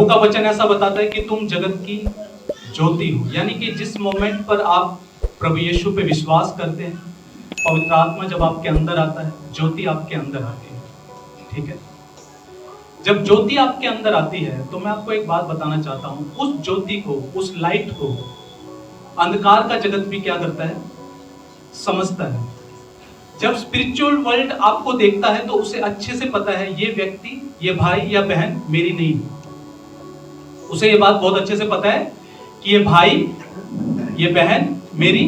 प्रभु का वचन ऐसा बताता है कि तुम जगत की ज्योति हो, यानी कि जिस मोमेंट पर आप प्रभु यीशु पे विश्वास करते हैं, पवित्र आत्मा जब आपके अंदर आता है, ज्योति आपके अंदर आती है। ठीक है, जब ज्योति आपके अंदर आती है तो मैं आपको एक बात बताना चाहता हूं, उस ज्योति को, उस लाइट को अंधकार का जगत भी क्या करता है, समझता है। जब स्पिरिचुअल वर्ल्ड आपको देखता है तो उसे अच्छे से पता है ये व्यक्ति, ये भाई या बहन मेरी नहीं है। उसे ये बात बहुत अच्छे से पता है कि ये भाई, ये बहन मेरी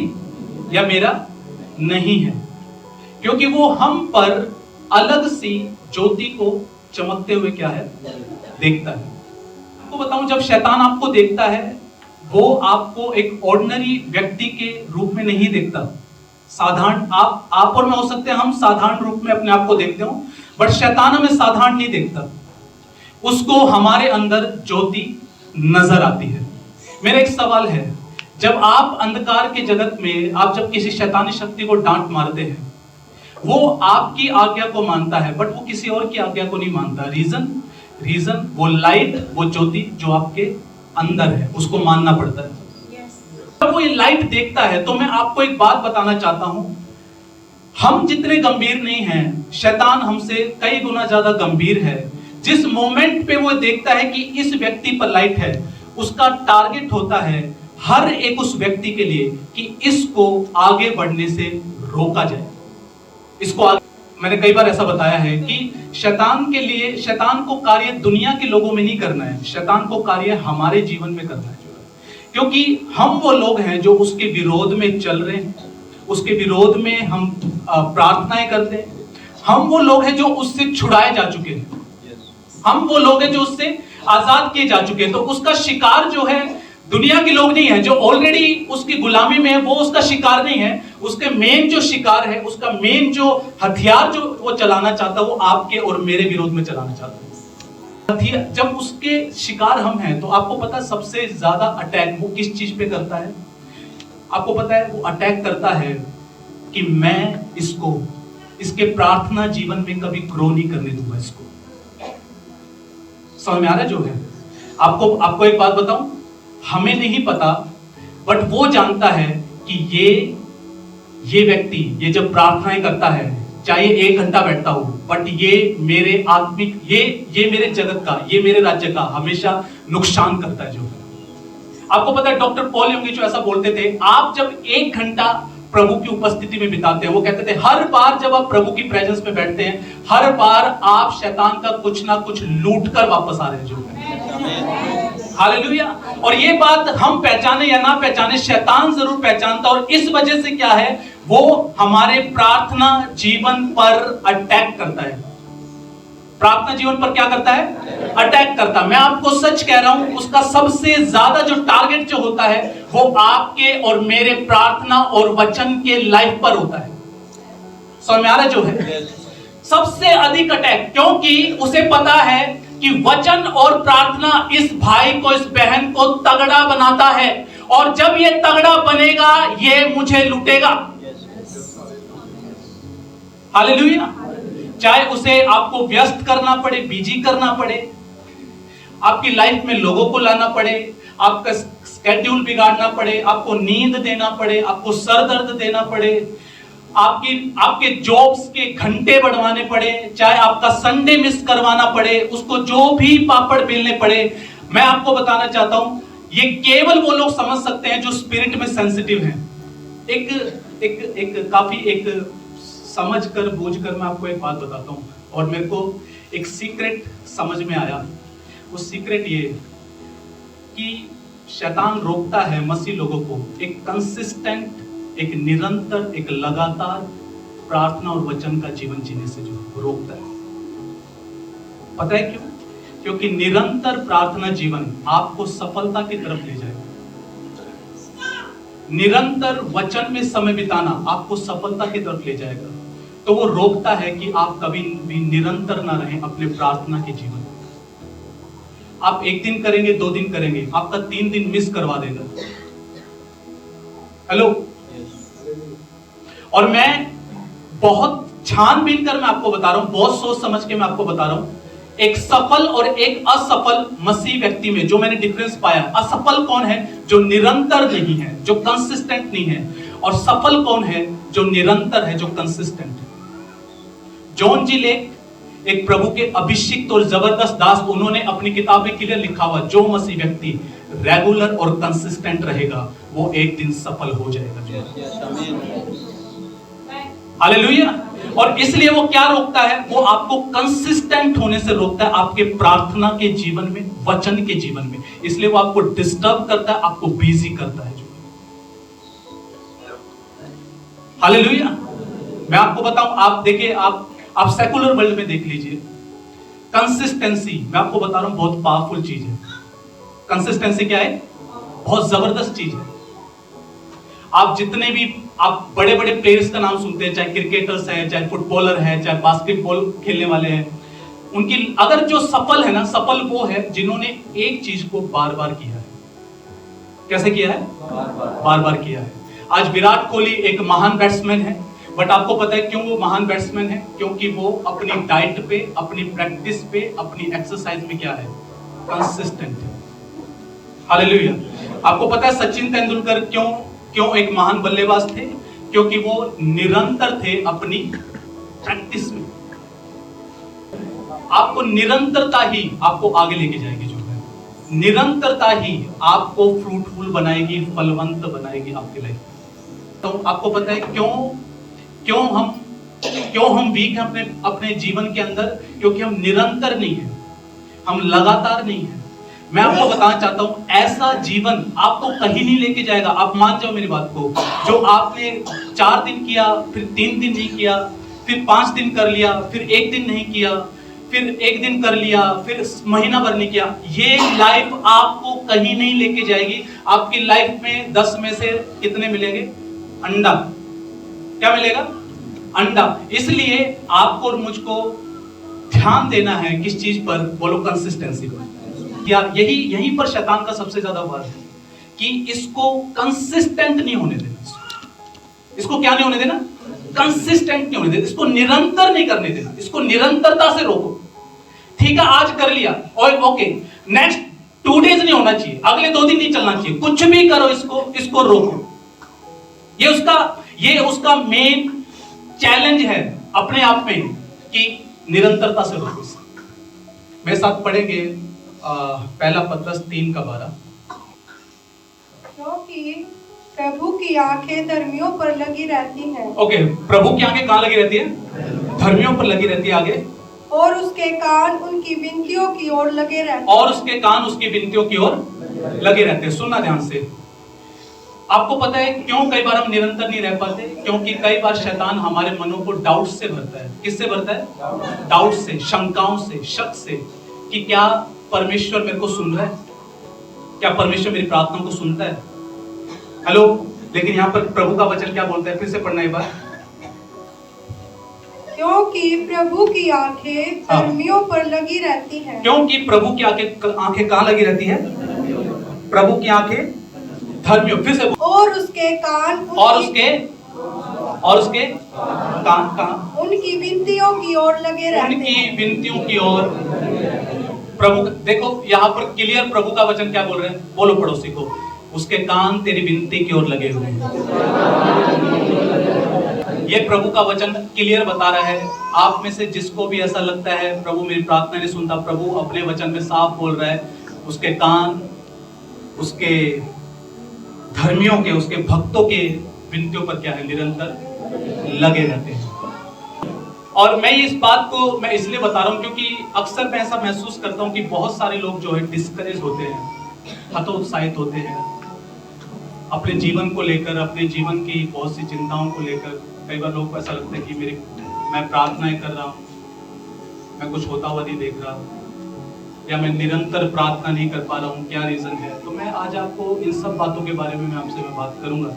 या मेरा नहीं है, क्योंकि वो हम पर अलग सी ज्योति को चमकते हुए क्या है, देखता है। आपको बताऊं, जब शैतान आपको देखता है वो आपको एक ऑर्डिनरी व्यक्ति के रूप में नहीं देखता। साधारण आप और मैं हो सकते हैं, हम साधारण रूप में अपने आप को देखते हो, बट शैतान हमें साधारण नहीं देखता। उसको हमारे अंदर ज्योति नजर आती है। मेरा एक सवाल है, जब आप अंधकार के जगत में आप जब किसी शैतानी शक्ति को डांट मारते हैं, वो आपकी आज्ञा को मानता है बट वो किसी और की आज्ञा को नहीं मानता। रीजन वो लाइट, वो ज्योति जो आपके अंदर है, उसको मानना पड़ता है। जब वो ये लाइट देखता है तो मैं आपको एक बात बताना चाहता हूं, हम जितने गंभीर नहीं हैं, शैतान हमसे कई गुना ज्यादा गंभीर है। जिस मोमेंट पे वो देखता है कि इस व्यक्ति पर लाइट है, उसका टारगेट होता है हर एक उस व्यक्ति के लिए कि इसको आगे बढ़ने से रोका जाए, इसको आगे। मैंने कई बार ऐसा बताया है कि शैतान के लिए, शैतान को कार्य दुनिया के लोगों में नहीं करना है, शैतान को कार्य हमारे जीवन में करना है, क्योंकि हम वो लोग हैं जो उसके विरोध में चल रहे हैं, उसके विरोध में हम प्रार्थनाएं करते हैं। हम वो लोग हैं जो उससे छुड़ाए जा चुके हैं, हम वो लोग हैं जो उससे आजाद किए जा चुके हैं। तो उसका शिकार जो है दुनिया के लोग नहीं है, जो ऑलरेडी उसकी गुलामी में है वो उसका शिकार नहीं है। उसके मेन जो शिकार है, उसका मेन जो हथियार जो वो चलाना चाहता है, वो आपके और मेरे विरोध में चलाना चाहता है। जब उसके शिकार हम हैं तो आपको पता है सबसे ज्यादा अटैक वो किस चीज पे करता है? आपको पता है वो अटैक करता है कि मैं इसको, इसके प्रार्थना जीवन में कभी ग्रो नहीं करने दूंगा। इसको समझ में आ रहा है जो है? आपको एक बात बताऊं, हमें नहीं पता बट वो जानता है कि ये व्यक्ति, ये जब प्रार्थनाएं करता है, चाहे 1 घंटा बैठता हो, बट ये मेरे आत्मिक, ये मेरे जगत का, ये मेरे राज्य का हमेशा नुकसान करता है। जो आपको पता है डॉक्टर पॉल योंगी जो ऐसा बोलते थे, आप जब 1 घंटा प्रभु की उपस्थिति में बिताते हैं, वो कहते थे हर बार जब आप प्रभु की प्रेजेंस में बैठते हैं, हर बार आप शैतान का कुछ ना कुछ लूट कर वापस आ रहे हैं। जो हालेलुया। और ये बात हम पहचाने या ना पहचाने, शैतान जरूर पहचानता, और इस वजह से क्या है, वो हमारे प्रार्थना जीवन पर अटैक करता है। प्रार्थना जीवन पर क्या करता है? अटैक करता है। मैं आपको सच कह रहा हूं, उसका सबसे ज्यादा जो टारगेट जो होता है वो आपके और मेरे प्रार्थना और वचन के लाइफ पर होता है। समझ में आ रहा जो है? सबसे अधिक अटैक, क्योंकि उसे पता है कि वचन और प्रार्थना इस भाई को, इस बहन को तगड़ा बनाता है, और जब ये तगड़ा बनेगा ये मुझे लूटेगा। हालेलुया। चाहे उसे आपको व्यस्त करना पड़े, बिजी करना पड़े, आपकी लाइफ में लोगों को लाना पड़े, आपका स्केड्यूल बिगाड़ना पड़े, आपको नींद देना पड़े, आपको सर दर्द देना पड़े, आपके जॉब्स के घंटे बढ़वाने पड़े, चाहे आपका संडे मिस करवाना पड़े, उसको जो भी पापड़ बेलने पड़े। मैं आपको बताना चाहता हूं, ये केवल वो लोग समझ सकते हैं जो स्पिरिट में सेंसिटिव हैं। एक समझ कर बूझ कर मैं आपको एक बात बताता हूं, और मेरे को एक सीक्रेट समझ में आया। वो सीक्रेट ये कि शैतान रोकता है मसीह लोगों को एक कंसिस्टेंट, एक निरंतर, एक लगातार प्रार्थना और वचन का जीवन जीने से जो रोकता है। पता है क्यों? क्योंकि निरंतर प्रार्थना जीवन आपको सफलता की तरफ ले जाएगा। निरंतर वचन में समय बिताना आपको सफलता की तरफ ले जाएगा। तो वो रोकता है कि आप कभी भी निरंतर ना रहें अपने प्रार्थना के जीवन। आप 1 दिन करेंगे, 2 दिन करेंगे, आपका 3 दिन मिस करवा देगा। हेलो। और मैं बहुत छानबीन कर मैं आपको बता रहा हूं, बहुत सोच समझ के मैं आपको बता रहा हूं। एक सफल और एक असफल मसीह व्यक्ति में जो मैंने डिफरेंस पाया, असफल कौन है? जो निरंतर नहीं है, जो कंसिस्टेंट नहीं है, और सफल कौन है? जो निरंतर है, जो कंसिस्टेंट है। जॉन जी लेक एक प्रभु के अभिषिक्त और जबरदस्त दास, उन्होंने अपनी किताब में क्लियर लिखा हुआ, जो मसीह व्यक्ति रेगुलर और कंसिस्टेंट रहेगा वो एक दिन सफल हो जाएगा। हालेलुया। और इसलिए वो क्या रोकता है? वो आपको कंसिस्टेंट होने से रोकता है, आपके प्रार्थना के जीवन में, वचन के जीवन में। इसलिए वो आपको डिस्टर्ब करता है, आपको बिजी करता है। हालेलुया। मैं आपको बताऊं, आप देखिए, आप सेकुलर वर्ल्ड में देख लीजिए, कंसिस्टेंसी, मैं आपको बता रहा हूं, बहुत पावरफुल चीज है। कंसिस्टेंसी क्या है? बहुत जबरदस्त चीज है। आप जितने भी आप बड़े बड़े प्लेयर्स का नाम सुनते हैं, चाहे क्रिकेटर्स हैं, चाहे फुटबॉलर हैं, चाहे बास्केटबॉल खेलने वाले हैं, उनकी अगर जो सफल है ना, सफल वो है जिन्होंने एक चीज को बार बार किया है। कैसे किया है? बार बार किया है। आज विराट कोहली एक महान बैट्समैन है, बट आपको पता है क्यों वो महान बैट्समैन है? क्योंकि वो अपनी डाइट पे, अपनी प्रैक्टिस पे, अपनी एक्सरसाइज में क्या है? कंसिस्टेंट है। हालेलुया। आपको पता है सचिन तेंदुलकर क्यों एक महान बल्लेबाज थे? क्योंकि वो निरंतर थे अपनी प्रैक्टिस में। आपको निरंतरता ही आपको आगे लेके जाएगी। जो है निरंतरता ही आपको फ्रूटफुल बनाएगी, फलवंत बनाएगी आपकी लाइफ। तो आपको पता है क्यों हम वीक हैं अपने जीवन के अंदर? क्योंकि हम निरंतर नहीं है, हम लगातार नहीं है। मैं आपको बताना चाहता हूं, ऐसा जीवन आपको कहीं नहीं लेके जाएगा। आप मान जाओ मेरी बात को, जो आपने 4 दिन किया, फिर 3 दिन नहीं किया, फिर 5 दिन कर लिया, फिर 1 दिन नहीं किया, फिर 1 दिन कर लिया, फिर महीना भर नहीं किया, ये लाइफ आपको कहीं नहीं लेके जाएगी। आपकी लाइफ में 10 में से कितने मिलेंगे? अंडा। क्या मिलेगा? अंडा। इसलिए आपको और मुझको ध्यान देना है किस चीज पर? बोलो, कंसिस्टेंसी पर। यार यहीं पर शैतान का सबसे ज्यादा वार है कि इसको कंसिस्टेंट नहीं होने देना। इसको क्या नहीं होने देना? कंसिस्टेंट नहीं होने देना। इसको निरंतर नहीं करने देना। इसको निरंतरता से रोको। ठीक है, आज कर लिया और ओके, नेक्स्ट 2 डेज नहीं होना चाहिए, अगले 2 दिन नहीं चलना चाहिए, कुछ भी करो, इसको रोको। ये उसका मेन चैलेंज है अपने आप में कि निरंतरता से रोको। मेरे साथ पढ़ेंगे पहला पत्रस 3:12। क्योंकि प्रभु की आंखें धर्मियों पर लगी रहती हैं। ओके, प्रभु की आंखें कहाँ लगी रहती है? धर्मियों पर लगी रहती है। आगे, और उसके कान उनकी विनतियों की ओर लगे रहते हैं। और उसके कान उसकी विनतियों की ओर लगे रहते हैं। सुनना ध्यान से। आपको पता है क्यों कई बार हम निरंतर नहीं रह पाते? क्योंकि कई बार शैतान हमारे मनों को डाउट से भरता है। किससे भरता है? डाउट से, शंकाओं से, शक से, कि क्या परमेश्वर मेरे को सुन रहा है? क्या परमेश्वर मेरी प्रार्थनाओं को सुनता है? हेलो। लेकिन यहाँ पर प्रभु का वचन क्या बोलता है? फिर से पढ़ना एक बार। क्योंकि प्रभु की आंखें धर्मियों पर लगी रहती हैं। क्योंकि प्रभु की आंखें कहाँ लगी रहती है? प्रभु की आंखें धर्मियों। फिर से। और उसके कान कान उनकी विनतियों की ओर लगे रहते हैं। उनकी विनतियों की ओर। प्रभु, देखो यहाँ पर क्लियर प्रभु का वचन क्या बोल रहे हैं? बोलो पड़ोसी को, उसके कान तेरी विनती की ओर लगे हुए हैं। ये प्रभु का वचन क्लियर बता रहा है। आप में से जिसको भी ऐसा लगता है प्रभु मेरी प्रार्थना नहीं सुनता, प्रभु अपने वचन में साफ बोल रहा है, उसके कान उसके धर्मियों के, उसके भक्तों के विनतियों पर क्या है? निरंतर लगे रहते हैं। और मैं इस बात को मैं इसलिए बता रहा हूं क्योंकि अक्सर मैं ऐसा महसूस करता हूं कि बहुत सारे लोग जो है डिस्करेज होते हैं, हतोत्साहित होते हैं अपने जीवन को लेकर, अपने जीवन की बहुत सी चिंताओं को लेकर। कई बार लोग को ऐसा लगता है कि मैं प्रार्थनाएं कर रहा हूं, मैं कुछ होता हुआ नहीं देख रहा, या मैं निरंतर प्रार्थना नहीं कर पा रहा हूँ, क्या रीजन है? तो मैं आज आपको इन सब बातों के बारे में मैं आपसे बात करूंगा,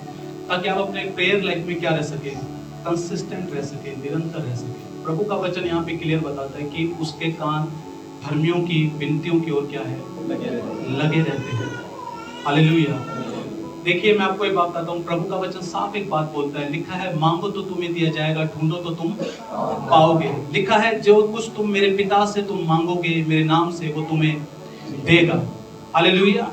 ताकि आप अपने प्रेयर लाइफ में क्या रह सके? कंसिस्टेंट रह सके, निरंतर रह सके। प्रभु का वचन यहाँ पे क्लियर बताता है कि उसके कान धर्मियों की विनतियों की ओर क्या है? लगे रहते हैं। हालेलुया। देखिए मैं आपको एक बात बताता हूँ, प्रभु का वचन साफ एक बात बोलता है, लिखा है मांगो तो तुम्हें दिया जाएगा, ढूंढो तो तुम पाओगे। लिखा है जो कुछ तुम मेरे पिता से तुम मांगोगे मेरे नाम से वो तुम्हें देगा। हालेलुया।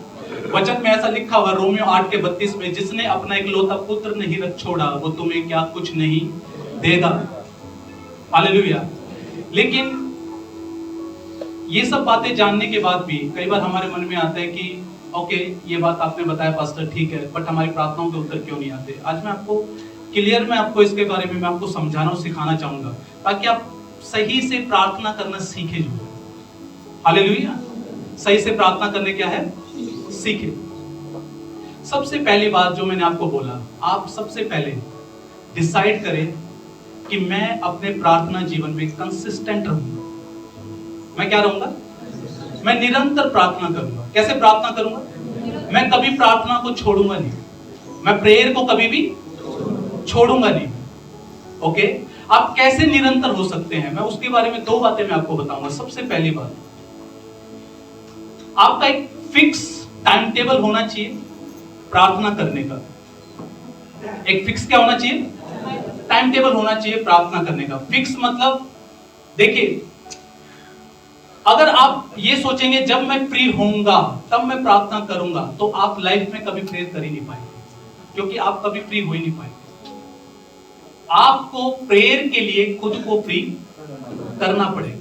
वचन में ऐसा लिखा हुआ रोमियो 8:32 में, जिसने अपना इकलौता पुत्र नहीं रख छोड़ा वो तुम्हें क्या कुछ नहीं देगा। हालेलुया। लेकिन ये सब बातें जानने के बाद भी कई बार हमारे मन में आता है कि ओके ये बात आपने बताया पास्टर ठीक है, बट हमारी प्रार्थनाओं के उत्तर क्यों नहीं आते। आज मैं आपको क्लियर में आपको इसके बारे में मैं आपको समझाना और सिखाना चाहूंगा ताकि आप सही से प्रार्थना करना सीखे। जो हालेलुया, सही से प्रार्थना करने क्या है सीखे। सबसे पहली बात जो मैंने आपको बोला, आप सबसे पहले डिसाइड करें कि मैं अपने प्रार्थना जीवन में कंसिस्टेंट रहूंगा। मैं क्या रहूंगा? मैं निरंतर प्रार्थना करूंगा। कैसे प्रार्थना करूंगा? मैं कभी प्रार्थना को छोड़ूंगा नहीं, मैं प्रेयर को कभी भी छोड़ूंगा नहीं। ओके, आप कैसे निरंतर हो सकते हैं, मैं उसके बारे में 2 बातें मैं आपको बताऊंगा। सबसे पहली बात, आपका एक फिक्स टाइम टेबल होना चाहिए प्रार्थना करने का। एक फिक्स क्या होना चाहिए? टाइम टेबल होना चाहिए प्रार्थना करने का। फिक्स मतलब देखिए, अगर आप ये सोचेंगे जब मैं फ्री होऊंगा तब मैं प्रार्थना करूंगा, तो आप लाइफ में कभी प्रेयर कर ही नहीं पाएंगे, क्योंकि आप कभी फ्री हो ही नहीं पाएंगे। आपको प्रेयर के लिए खुद को फ्री करना पड़ेगा।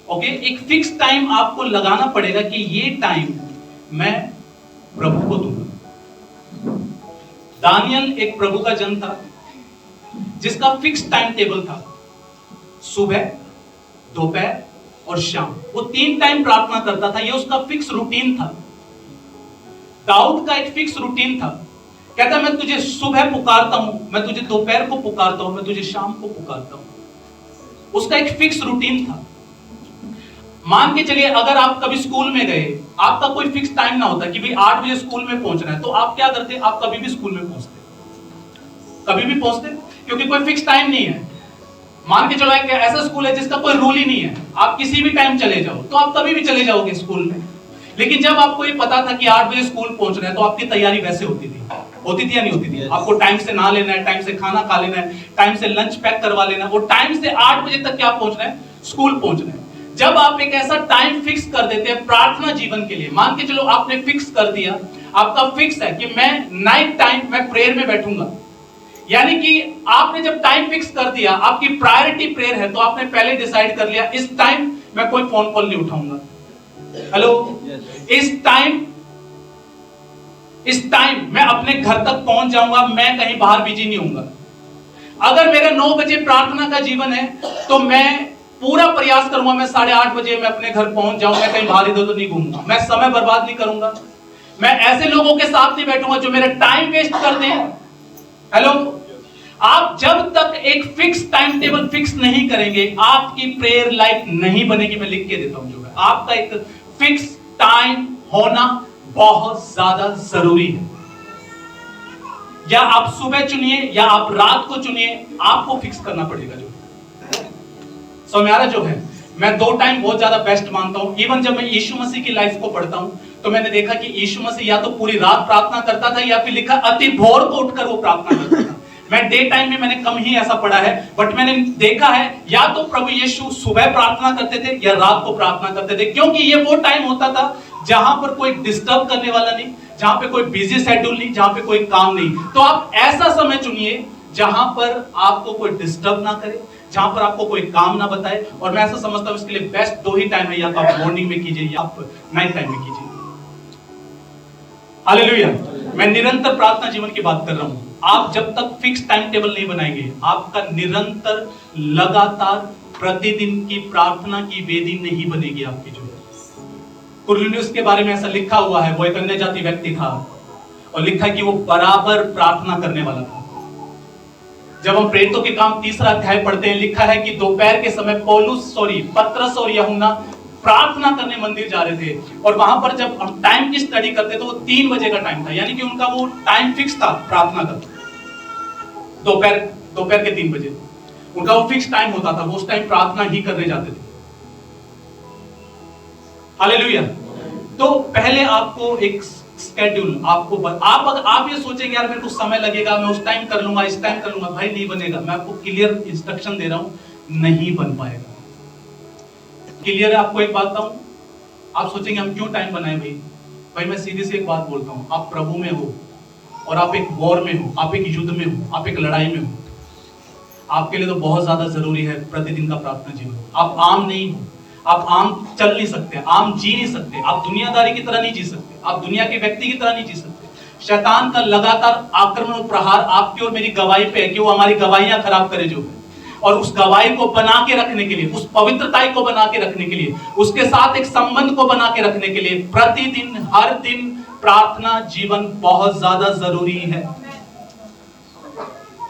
ओके, एक फिक्स टाइम आपको लगाना पड़ेगा कि ये टाइम मैं प्रभु को दूंगा। दानियल एक प्रभु का जन था जिसका फिक्स टाइम टेबल था, सुबह, दोपहर और शाम। वो 3 टाइम प्रार्थना करता था, ये उसका फिक्स रूटीन था। दाऊद का एक फिक्स रूटीन था, कहता मैं तुझे सुबह पुकारता हूं, मैं तुझे दोपहर को पुकारता हूं, मैं तुझे शाम को पुकारता हूं। उसका एक फिक्स रूटीन था। मान के चलिए अगर आप कभी स्कूल में गए, आपका कोई फिक्स टाइम ना होता कि भाई 8 बजे स्कूल में पहुंचना है, तो आप क्या करते? आप कभी भी स्कूल में पहुंचते, कभी भी पहुंचते, क्योंकि कोई फिक्स टाइम नहीं है। मान के चलो एक ऐसा स्कूल है जिसका कोई रूल ही नहीं है, आप किसी भी टाइम चले जाओ तो आप कभी भी चले जाओगे स्कूल में। लेकिन जब आपको ये पता था कि 8 बजे स्कूल पहुंचना है, तो आपकी तैयारी वैसे होती थी या नहीं होती थी? आपको टाइम से नहा लेना है, टाइम से खाना खा लेना है, टाइम से लंच पैक करवा लेना है, और टाइम से 8 बजे तक क्या पहुंचना है? स्कूल पहुंचना है। जब आप एक ऐसा टाइम फिक्स कर देते हैं प्रार्थना जीवन के लिए, मान के चलो आपने फिक्स कर दिया, आपका फिक्स है कि मैं नाइट टाइम मैं प्रेयर में बैठूंगा, यानी कि आपने जब टाइम फिक्स कर दिया, आपकी प्रायोरिटी प्रेयर है, तो आपने पहले डिसाइड कर लिया इस टाइम मैं कोई फोन कॉल नहीं उठाऊंगा। हेलो, इस टाइम मैं अपने घर तक पहुंच जाऊंगा, मैं कहीं बाहर बिजी नहीं होऊंगा। अगर मेरा 9 बजे प्रार्थना का जीवन है तो मैं पूरा प्रयास करूंगा मैं 8:30 बजे मैं अपने घर पहुंच जाऊं, मैं कहीं बाहर इधर उधर नहीं घूमूंगा, मैं समय बर्बाद नहीं करूंगा, मैं ऐसे लोगों के साथ नहीं बैठूंगा जो मेरा टाइम वेस्ट करते हैं। हेलो, आप जब तक एक फिक्स टाइम टेबल फिक्स नहीं करेंगे, आपकी प्रेयर लाइफ नहीं बनेगी। मैं लिख के देता हूं, जो है आपका एक फिक्स टाइम होना बहुत ज्यादा जरूरी है। या आप सुबह चुनिए या आप रात को चुनिए, आपको फिक्स करना पड़ेगा। जो मेरा जो है, मैं 2 टाइम बहुत ज्यादा बेस्ट मानता हूं। इवन जब मैं यीशु मसीह की लाइफ को पढ़ता हूं तो मैंने देखा कि यीशु मसीह या तो पूरी रात प्रार्थना करता था, या फिर लिखा अति भोर को उठकर वो प्रार्थना करता था। मैं डे टाइम में मैंने कम ही ऐसा पढ़ा है, बट मैंने देखा है या तो प्रभु यीशु सुबह प्रार्थना करते थे या रात को प्रार्थना करते थे, क्योंकि ये वो टाइम होता था जहां पर कोई डिस्टर्ब करने वाला नहीं, जहां पे कोई बिजी शेड्यूल नहीं, जहां पे कोई काम नहीं। तो आप ऐसा समय चुनिए जहां पर आपको कोई डिस्टर्ब ना करे, जहां पर आपको कोई काम ना बताए। और मैं ऐसा समझता हूं इसके लिए बेस्ट 2 ही टाइम है, या तो आप मॉर्निंग में कीजिए या आप नाइट टाइम में कीजिए। हालेलुया। मैं निरंतर प्रार्थना जीवन की बात कर रहा हूं। आप जब तक फिक्स टाइम टेबल नहीं बनाएंगे, आपका निरंतर लगातार प्रतिदिन की प्रार्थना की वेदी नहीं बनेगी आपकी। जो कुरनेलियुस के बारे में ऐसा लिखा हुआ है, वो एक अन्य जाति व्यक्ति था और लिखा है कि वो बराबर प्रार्थना करने वाला था। जब हम प्रेरितों के काम 3रा अध्याय पढ़ते हैं, लिखा है कि दोपहर के समय पतरस और यूहन्ना प्रार्थना करने मंदिर जा रहे थे, और वहां पर जब हम टाइम की स्टडी करते तो वो 3 बजे का टाइम था, यानी कि उनका वो टाइम फिक्स था प्रार्थना का। दोपहर के 3 बजे उनका वो फिक्स टाइम होता था, वो उस टाइम प्रार्थना ही करने जाते थे। हालेलुया। तो पहले आपको एक स्केड्यूल आपको आप ये सोचेंगे यार मेरे को समय लगेगा, मैं उस टाइम कर लूंगा, इस टाइम कर लूंगा, भाई नहीं बनेगा। मैं आपको क्लियर इंस्ट्रक्शन दे रहा हूं, नहीं बन पाएगा। क्लियर है? आपको एक बात बताऊं, आप सोचेंगे हम क्यों टाइम बनाए भाई मैं सीधी सी एक बात बोलता हूं, आप प्रभु में हो और आप एक वॉर में हो, आप एक युद्ध में हो, आप एक लड़ाई में हो, आपके लिए तो बहुत ज्यादा जरूरी है प्रतिदिन का प्रार्थना जीवन। आप आम नहीं हो, आप आम चल नहीं सकते, आम जी नहीं सकते, आप दुनियादारी की तरह नहीं जी सकते, आप दुनिया के व्यक्ति की तरह नहीं जी सकते। शैतान का लगातार आक्रमण और प्रहार आपकी और मेरी गवाही पे है कि वो हमारी गवाहियां खराब करे जो है, और उस गवाही को बना के रखने के लिए, उस पवित्रता को बना के रखने के लिए, उसके साथ एक संबंध को बना के रखने के लिए प्रतिदिन हर दिन प्रार्थना जीवन बहुत ज्यादा जरूरी है।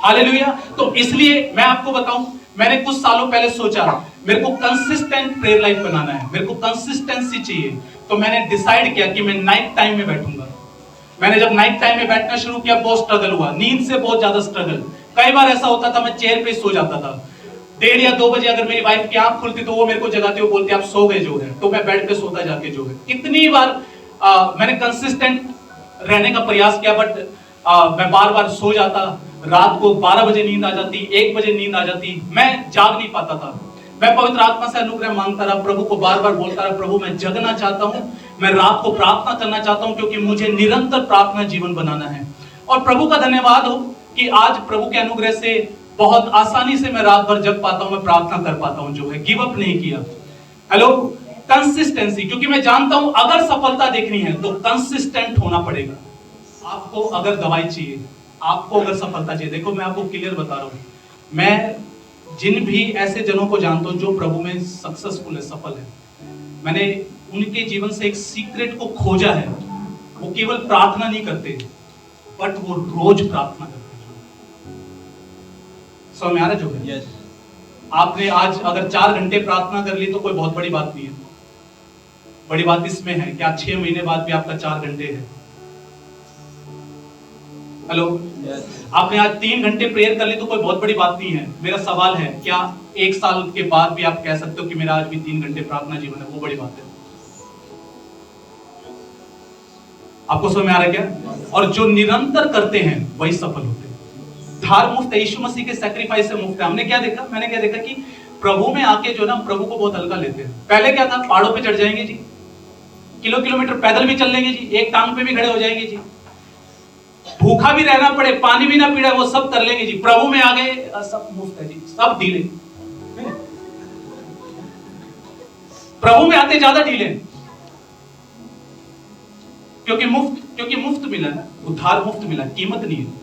हालेलुया। तो इसलिए मैं आपको बताऊं, मैंने कुछ सालों पहले सोचा मेरे को कंसिस्टेंट प्रेयर लाइफ बनाना है, मेरे को कंसिस्टेंसी चाहिए, तो मैंने डिसाइड किया कि मैं नाइट टाइम में बैठूंगा। मैंने जब नाइट टाइम में बैठना शुरू किया बहुत स्ट्रगल हुआ, नींद से बहुत ज्यादा स्ट्रगल। कई बार ऐसा होता था मैं चेयर पे सो जाता था, 1:30 या 2 बजे अगर मेरी वाइफ की आंख खुलती तो वो मेरे को जगाते हुए बोलती आप सो गए जो है, तो मैं बेड पे सोता जाके जो है। कितनी बार मैंने कंसिस्टेंट रहने का प्रयास किया, बट मैं बार बार सो जाता, रात को 12 बजे नींद आ जाती, 1 बजे नींद आ जाती, मैं जाग नहीं पाता था। मैं पवित्र आत्मा से अनुग्रह मांगता रहा, प्रभु को बार बार बोलता रहा, प्रभु मैं जगना चाहता हूं, मैं रात को प्रार्थना करना चाहता हूं, क्योंकि मुझे निरंतर प्रार्थना जीवन बनाना है। और प्रभु का धन्यवाद हो कि आज प्रभु के अनुग्रह से बहुत आसानी से मैं रात भर जग पाता हूं, मैं प्रार्थना कर पाता हूं जो है, गिव अप नहीं किया। हेलो, कंसिस्टेंसी, क्योंकि मैं जानता हूं अगर सफलता देखनी है तो कंसिस्टेंट होना पड़ेगा। आपको अगर दवाई चाहिए, आपको अगर सफलता चाहिए, देखो मैं आपको क्लियर बता रहा हूं, मैं जिन भी ऐसे जनों को जानता हूं जो प्रभु में सक्सेसफुल है, सफल है, मैंने उनके जीवन से एक सीक्रेट को खोजा है। वो केवल प्रार्थना नहीं करते, बट वो रोज प्रार्थना करते हैं। समझ में आ रहा है जो है? yes. आपने आज अगर 4 घंटे प्रार्थना कर ली तो कोई बहुत बड़ी बात नहीं है। बड़ी बात इसमें है कि 6 महीने बाद भी आपका 4 घंटे है। Hello, yes. आपने आज 3 घंटे प्रेयर कर ली तो कोई बहुत बड़ी बात नहीं है। मेरा सवाल है, क्या 1 साल के बाद भी आप कह सकते हो कि मेरा आज भी 3 घंटे प्रार्थना जीवन है? वो बड़ी बात है। आपको समझ में आ रहा है क्या? और जो निरंतर करते हैं वही सफल होते हैं। धार मुफ्त है, यीशु मसीह के सैक्रिफाइस से मुफ्त है। मैंने क्या देखा कि प्रभु में आके जो ना प्रभु को बहुत हल्का लेते हैं। पहले क्या था, पहाड़ों पे चढ़ जाएंगे जी, किलोमीटर पैदल भी चल लेंगे जी, एक टांग पे भी खड़े हो जाएंगे जी, भूखा भी रहना पड़े, पानी भी ना पीड़ा, वो सब कर लेंगे जी। प्रभु में आ गए, सब मुफ्त है जी, सब ढीले। प्रभु में आते ज्यादा ढीले, क्योंकि मुफ्त मिला ना, उद्धार मुफ्त मिला, कीमत नहीं है।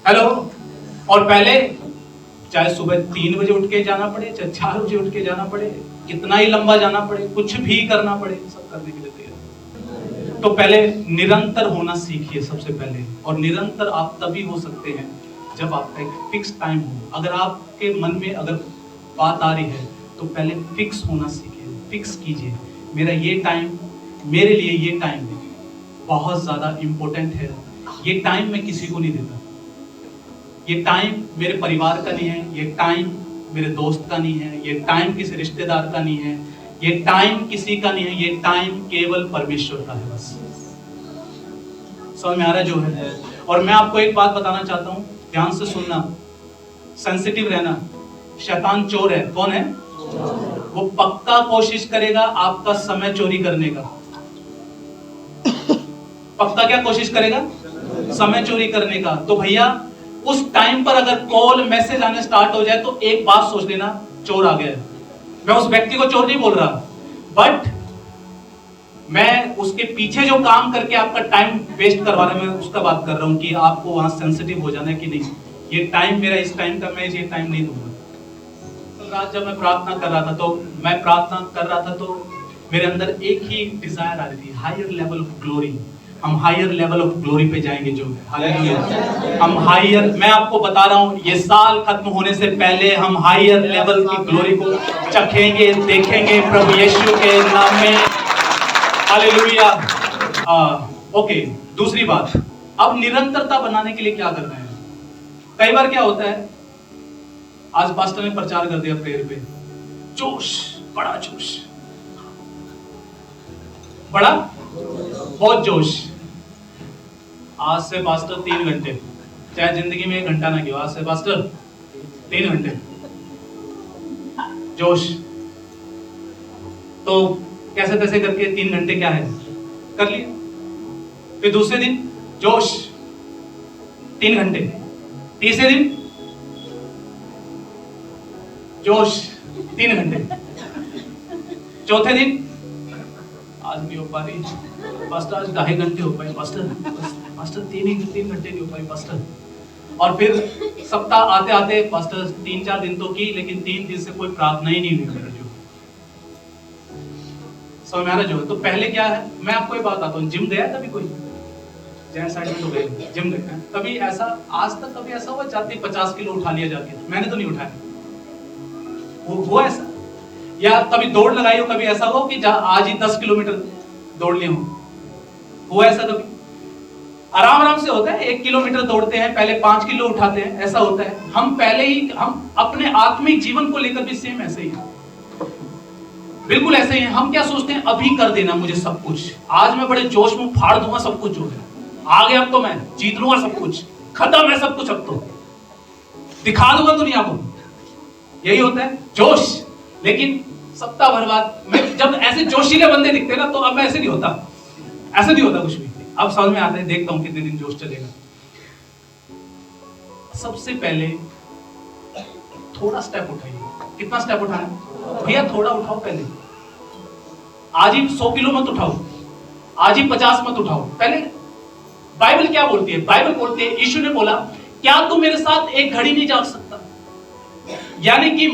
हेलो, और पहले चाहे सुबह 3 बजे उठ के जाना पड़े, चाहे 4 बजे उठ के जाना पड़े, कितना ही लंबा जाना पड़े, कुछ भी करना पड़े, सब करने के लिए तैयार। तो पहले निरंतर होना सीखिए सबसे पहले, और निरंतर आप तभी हो सकते हैं जब आपका एक फिक्स टाइम हो। अगर आपके मन में अगर बात आ रही है तो पहले फिक्स होना सीखिए, फिक्स कीजिए मेरा ये टाइम, मेरे लिए ये टाइम बहुत ज्यादा इंपॉर्टेंट है। ये टाइम मैं किसी को नहीं देता, ये टाइम मेरे परिवार का नहीं है, ये टाइम मेरे दोस्त का नहीं है, ये टाइम किसी रिश्तेदार का नहीं है, ये टाइम किसी का नहीं है, ये टाइम केवल परमेश्वर का है। बस समझ में आ रहा है जो है? और मैं आपको एक बात बताना चाहता हूं, ध्यान से सुनना, सेंसिटिव रहना। शैतान चोर है। कौन है? वो पक्का कोशिश करेगा आपका समय चोरी करने का। पक्का क्या कोशिश करेगा? समय चोरी करने का। तो भैया उस टाइम पर अगर कॉल मैसेज आने स्टार्ट हो जाए तो एक बात सोच लेना, चोर आ गया है। मैं उस व्यक्ति को चोर नहीं बोल रहा, बट मैं उसके पीछे जो काम करके आपका टाइम वेस्ट करवा रहा हूं, मैं उसका बात कर रहा हूं कि आपको वहां सेंसिटिव हो जाना है कि नहीं, ये टाइम मेरा इस टाइम का, मैं ये टाइम नहीं दूंगा। तो रात जब मैं प्रार्थना कर रहा था तो मेरे अंदर एक ही डिजायर आ रही थी, हायर लेवल ऑफ ग्लोरी। हम हायर लेवल ऑफ ग्लोरी पे जाएंगे जो है। हालेलुया। हम हायर, मैं आपको बता रहा हूं, ये साल खत्म होने से पहले हम हायर लेवल की ग्लोरी को चखेंगे, देखेंगे प्रभु यीशु के नाम में। हालेलुया। ओके, दूसरी बात, अब निरंतरता बनाने के लिए क्या करना है? कई बार क्या होता है, आज पास्टर ने प्रचार कर दिया प्रेयर पे, जोश, बड़ा जोश, बड़ा बहुत जोश। आज से पास्टर 3 घंटे, चाहे जिंदगी में 1 घंटा ना क्यों, आज से पास्टर 3 घंटे जोश। तो कैसे तैसे करके 3 घंटे क्या है कर लिया। फिर दूसरे दिन जोश 3 घंटे, तीसरे दिन जोश 3 घंटे, चौथे दिन आज नहीं हो पा रही पास्टर, आज 2.5 घंटे हो पाए पास्टर 3 घंटे नहीं हो पाई पास्टर। और फिर सप्ताह आते आते पास्टर 3-4 दिन तो की, लेकिन 3 दिन से कोई प्रार्थना ही नहीं हुई मेरा जो समझ में आ रहा जो। तो पहले क्या है, मैं आपको एक बात बताता हूँ, जिम गया कभी कोई जैन साइड में तो गए जिम गए हैं कभी, ऐसा आज तक कभी ऐसा हुआ जाते 50 किलो उठा लिया जाके? मैंने तो नहीं उठाया, वो ऐसा। या कभी दौड़ लगाई हो, कभी ऐसा हो कि आज ही 10 किलोमीटर दौड़ लिए हो ऐसा कभी? आराम आराम से होता है, 1 किलोमीटर दौड़ते हैं, पहले 5 किलो उठाते हैं, ऐसा होता है। हम पहले ही, हम अपने आत्मिक जीवन को लेकर भी सेम ऐसे ही है, बिल्कुल ऐसे ही है। हम क्या सोचते हैं, अभी कर देना मुझे सब कुछ, आज मैं बड़े जोश में फाड़ दूंगा सब कुछ, जो है आगे अब तो मैं जीत लूंगा सब कुछ, खत्म है सब कुछ, अब तो दिखा दूंगा दुनिया को, यही होता है जोश। लेकिन सप्ताह भर बाद में जब ऐसे जोशीले बंदे दिखते हैं ना, तो अब मैं ऐसे नहीं होता, ऐसे नहीं होता कुछ भी। अब समझ में आता है, देखता हूं कितने दिन जोश चलेगा। सबसे पहले थोड़ा स्टेप उठाइए। कितना स्टेप उठाना भैया? थोड़ा उठाओ पहले। आज ही 100 किलो मत उठाओ, आज ही 50 मत उठाओ। पहले बाइबल क्या बोलती है? बाइबल बोलती है, यीशु ने बोला, क्या तू मेरे साथ 1 घड़ी नहीं जाग सकता? यानी कि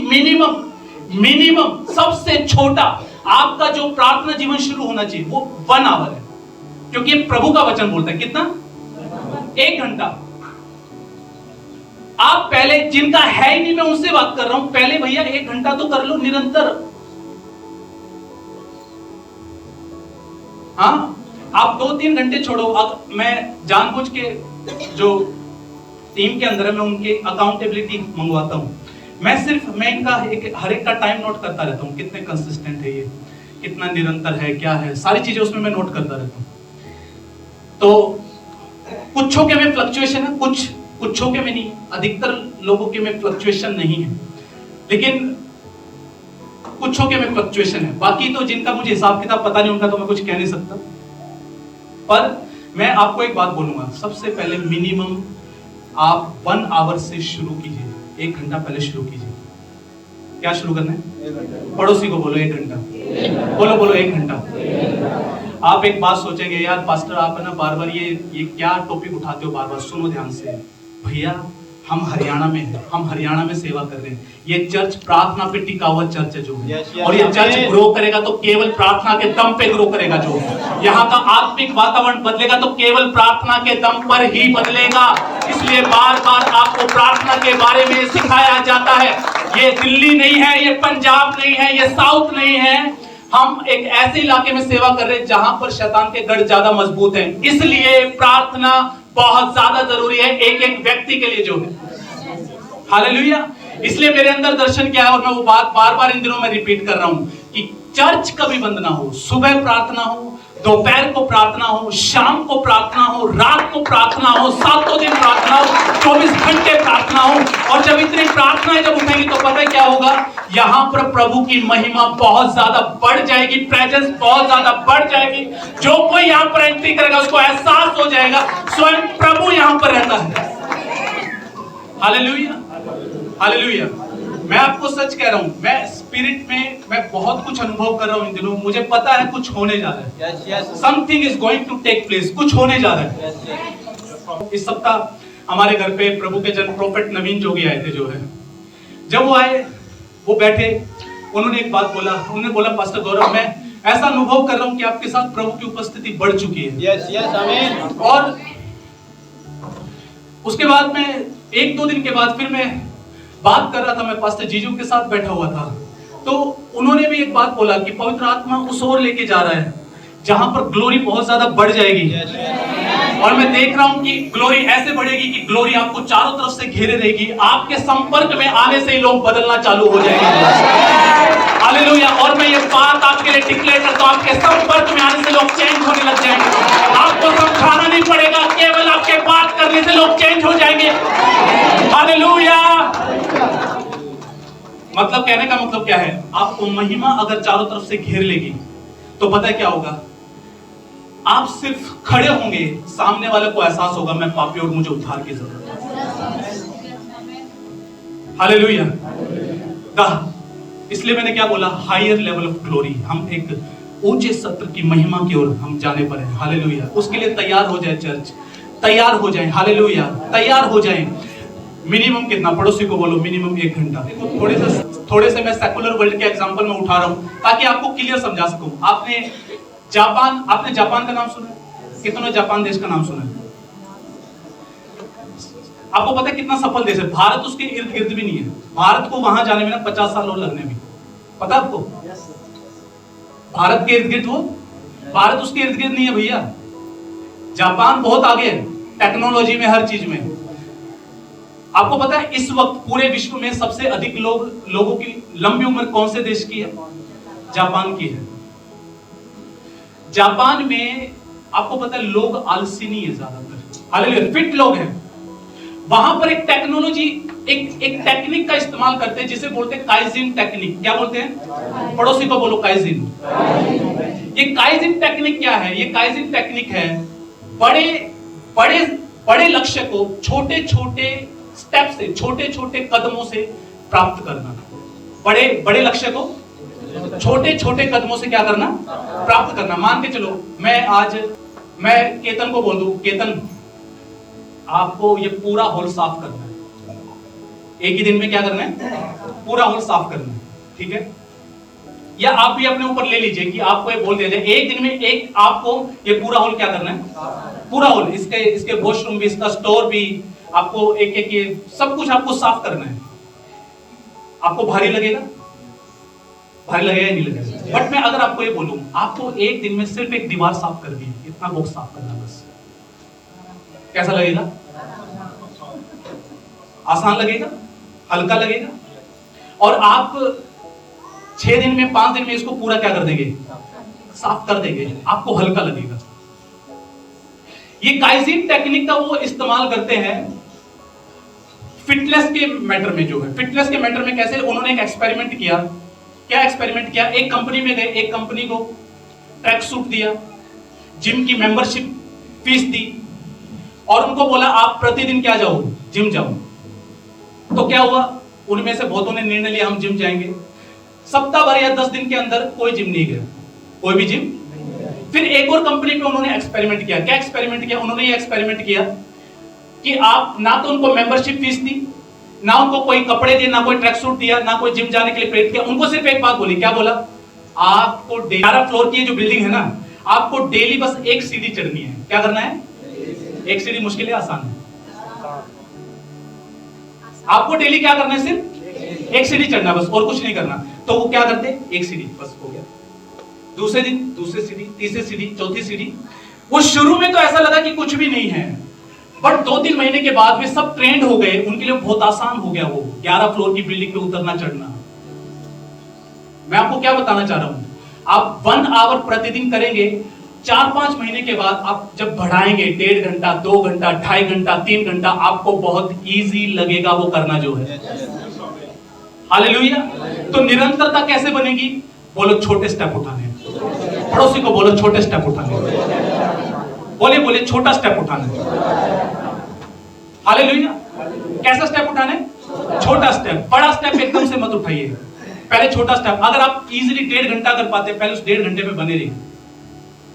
मिनिमम सबसे छोटा आपका जो प्रार्थना जीवन शुरू होना चाहिए वो 1 आवर है, क्योंकि ये प्रभु का वचन बोलता है। कितना? 1 घंटा। आप पहले, जिनका है ही नहीं, मैं उनसे बात कर रहा हूं, पहले भैया 1 घंटा तो कर लो निरंतर। हाँ, आप 2-3 घंटे छोड़ो। अब मैं जानबूझ के जो टीम के अंदर है, मैं उनके अकाउंटेबिलिटी मंगवाता हूं। मैं इनका हर एक का टाइम नोट करता रहता हूं, कितने कंसिस्टेंट है ये, कितना निरंतर है, क्या है, सारी चीजें उसमें मैं नोट करता रहता हूं। तो कुछों के में फ्लक्चुएशन है, कुछों के में नहीं, अधिकतर लोगों के में फ्लक्चुएशन नहीं है, लेकिन कुछों के में फ्लक्चुएशन है। बाकी तो जिनका मुझे हिसाब किताब पता नहीं, उनका तो मैं कुछ कह नहीं सकता। पर मैं आपको एक बात बोलूंगा, सबसे पहले मिनिमम आप 1 आवर से शुरू कीजिए, 1 घंटा पहले शुरू कीजिए। क्या शुरू करना है? पड़ोसी को बोलो 1 घंटा, बोलो 1 घंटा। आप एक बात सोचेंगे, यार पास्टर आप है ना बार बार ये क्या टॉपिक उठाते हो बार बार। सुनो ध्यान से भैया, हम हरियाणा में हैं, हम हरियाणा में सेवा कर रहे हैं। ये चर्च प्रार्थना पे टिका हुआ चर्च है जो है, और ये चर्च ग्रो करेगा तो केवल प्रार्थना के दम पे ग्रो करेगा। जो यहाँ का आत्मिक वातावरण बदलेगा तो केवल प्रार्थना के दम पर ही बदलेगा। इसलिए बार बार आपको प्रार्थना के बारे में सिखाया जाता है। ये दिल्ली नहीं है, ये पंजाब नहीं है, ये साउथ नहीं है। हम एक ऐसे इलाके में सेवा कर रहे हैं जहां पर शैतान के गढ़ ज्यादा मजबूत हैं। इसलिए प्रार्थना बहुत ज्यादा जरूरी है एक एक व्यक्ति के लिए जो है। हालेलुया। इसलिए मेरे अंदर दर्शन क्या है, और मैं वो बात बार बार इन दिनों में रिपीट कर रहा हूं कि चर्च कभी बंद ना हो। सुबह प्रार्थना हो, दोपहर को प्रार्थना हो, शाम को प्रार्थना हो, रात को प्रार्थना हो, 7 दिन प्रार्थना हो, 24 घंटे प्रार्थना हो। और जब इतनी प्रार्थनाएं जब उठेंगी तो पता है क्या होगा, यहाँ पर प्रभु की महिमा बहुत ज्यादा बढ़ जाएगी, प्रेजेंस बहुत ज्यादा बढ़ जाएगी। जो कोई यहाँ पर एंट्री करेगा उसको एहसास हो जाएगा स्वयं प्रभु यहाँ पर रहता है। Hallelujah, hallelujah. मैं आपको सच कह रहा हूं, मैं स्पिरिट में मैं बहुत कुछ अनुभव कर रहा हूं इन दिनों। मुझे पता है कुछ होने जा रहा है, something is going to take place, कुछ होने जा रहा है। इस सप्ताह हमारे घर पे प्रभु के जन प्रोफेट नवीन जोगी आए थे जो है। जब वो आए, वो बैठे, उन्होंने एक बात बोला। उन्होंने बोला, पास्टर गौरव, मैं ऐसा अनुभव कर रहा हूं कि आपके साथ प्रभु की उपस्थिति बढ़ चुकी है। आमीन। और उसके बाद में 1-2 दिन के बाद फिर मैं बात कर रहा था, मैं पास्टर जीजू के साथ बैठा हुआ था, तो उन्होंने भी एक बात बोला कि पवित्र आत्मा उस ओर लेके जा रहा है जहां पर ग्लोरी बहुत ज्यादा बढ़ जाएगी। और मैं देख रहा हूं कि ग्लोरी ऐसे बढ़ेगी कि ग्लोरी आपको चारों तरफ से घेरे रहेगी। आपके संपर्क में आने से ही लोग बदलना चालू हो जाएंगे। हालेलुया। और मैं ये बात आपके लिए डिक्लेयर करता हूं, आपके संपर्क में आने से लोग चेंज होने लग जाएंगे। आपको समझाना नहीं पड़ेगा, केवल आपके बात करने से लोग चेंज हो जाएंगे। हालेलुया। मतलब कहने का मतलब क्या है, आपको महिमा अगर चारों तरफ से घेर लेगी तो पता है क्या होगा, आप सिर्फ खड़े होंगे, सामने वाले को एहसास होगा मैं पापी और मुझे उद्धार की जरूरत है। हालेलुया। इसलिए मैंने क्या बोला, हायर लेवल ऑफ ग्लोरी। हम एक ऊंचे सत्र की महिमा की ओर हम जाने पर हैं। हालेलुया। उसके लिए तैयार हो जाए चर्च, तैयार हो जाए। हालेलुया, तैयार हो जाए। मिनिमम कितना, पड़ोसी को बोलो मिनिमम 1 घंटा। थोड़े से मैं सेकुलर वर्ल्ड के एग्जांपल में उठा रहा हूं ताकि आपको क्लियर समझा सकूं। आपने जापान का नाम सुना है? कितनों जापान देश का नाम सुना है? आपको पता है कितना सफल देश है? भारत उसके इर्द गिर्द भी नहीं है। भारत को वहां जाने में ना 50 साल और लगने में, पता आपको? भारत के इर्द गिर्द, वो भारत उसके इर्द गिर्द नहीं है भैया। जापान बहुत आगे है टेक्नोलॉजी में, हर चीज में। आपको पता है इस वक्त पूरे विश्व में सबसे अधिक लोगों की लंबी उम्र कौन से देश की है? जापान की है। जापान में आपको पता है लोग आलसी नहीं है ज्यादातर, हालेलुया, फिट लोग हैं। वहां पर एक टेक्नोलॉजी, एक टेक्निक का इस्तेमाल करते हैं जिसे बोलते हैं काइजिन टेक्निक। क्या बोलते हैं? पड़ोसी को बोलो काइजिन। ये काइजिन टेक्निक क्या है? ये काइजिन टेक्निक है बड़े लक्ष्य को छोटे छोटे स्टेप से, छोटे छोटे कदमों से प्राप्त करना। बड़े लक्ष्य को छोटे छोटे कदमों से क्या करना? प्राप्त करना। मान के चलो मैं केतन को बोल दूं, केतन आपको ये पूरा हॉल साफ करना है। एक ही दिन में क्या करना है? पूरा हॉल साफ करना है, ठीक है? या आप भी अपने ऊपर ले लीजिए कि आपको ये बोल दिया जाए एक दिन में एक आपको ये पूरा हॉल क्या करना है? पूरा हॉल, इसके वॉशरूम भी, इसका स्टोर भी, आपको एक ये सब कुछ आपको साफ करना है। आपको भारी लगेगा? भारी लगेगा नहीं लगेगा? बट मैं अगर आपको ये बोलूं, आपको एक दिन में सिर्फ एक दीवार साफ कर दी, इतना बॉक्स साफ करना बस, कैसा लगेगा? आसान लगेगा? हल्का लगेगा? और आप 6 दिन में, 5 दिन में इसको पूरा क्या कर देंगे? साफ कर देंगे। आपको हल्का लगेगा। ये काइजिन टेक्निक का वो इस्तेमाल करते हैं फिटनेस के मैटर में। जो है फिटनेस के मैटर में कैसे, उन्होंने एक एक्सपेरिमेंट किया। क्या एक्सपेरिमेंट किया? एक कंपनी में गए, एक कंपनी को ट्रैक सूट दिया, जिम की मेंबरशिप फीस दी और उनको बोला आप प्रतिदिन क्या जाओ? जिम जाओ। तो क्या हुआ? उनमें से बहुतों ने निर्णय लिया हम जिम जाएंगे। सप्ताह भर या 10 दिन के अंदर कोई जिम नहीं गया, कोई भी जिम। फिर एक और कंपनी पे उन्होंने एक्सपेरिमेंट किया। क्या एक्सपेरिमेंट किया? उन्होंने ये एक्सपेरिमेंट किया कि आप ना तो उनको मेंबरशिप फीस दी, ना उनको कोई कपड़े दिए, ना कोई ट्रैक सूट दिया, ना कोई जिम जाने के लिए प्रेरित किया। उनको सिर्फ एक बात बोली। क्या बोला? आपको 11 फ्लोर की जो बिल्डिंग है ना, आपको डेली बस एक सीढ़ी चढ़नी है। क्या करना है? एक सीढ़ी। मुश्किल है आसान है? आपको डेली क्या करना है? सिर्फ एक सीढ़ी चढ़ना, बस और कुछ नहीं करना। तो वो क्या करते? एक सीढ़ी बस हो गया। दूसरे दिन दूसरी सीढ़ी, तीसरी सीढ़ी, चौथी सीढ़ी। वो शुरू में तो ऐसा लगा कि कुछ भी नहीं है, बट 2-3 महीने के बाद वे सब ट्रेंड हो गए। उनके लिए बहुत आसान हो गया वो 11 फ्लोर की बिल्डिंग पे उतरना चढ़ना। मैं आपको क्या बताना चाह रहा हूं, आप 1 आवर प्रतिदिन करेंगे, 4-5 महीने के बाद आप जब बढ़ाएंगे 1.5 घंटा, 2 घंटा, 2.5 घंटा, 3 घंटा, आपको बहुत इजी लगेगा वो करना जो है। हालेलुया। तो निरंतरता कैसे बनेगी? बोलो छोटे स्टेप उठाने। पड़ोसी को बोलो छोटे स्टेप उठाने। बोले छोटा स्टेप उठाना। हालेलुया। कैसा स्टेप उठाना है? छोटा स्टेप। बड़ा स्टेप एकदम से मत उठाइए, पहले छोटा स्टेप। अगर आप इजीली 1.5 घंटा कर पाते, पहले उस 1.5 घंटे में बने रहिए।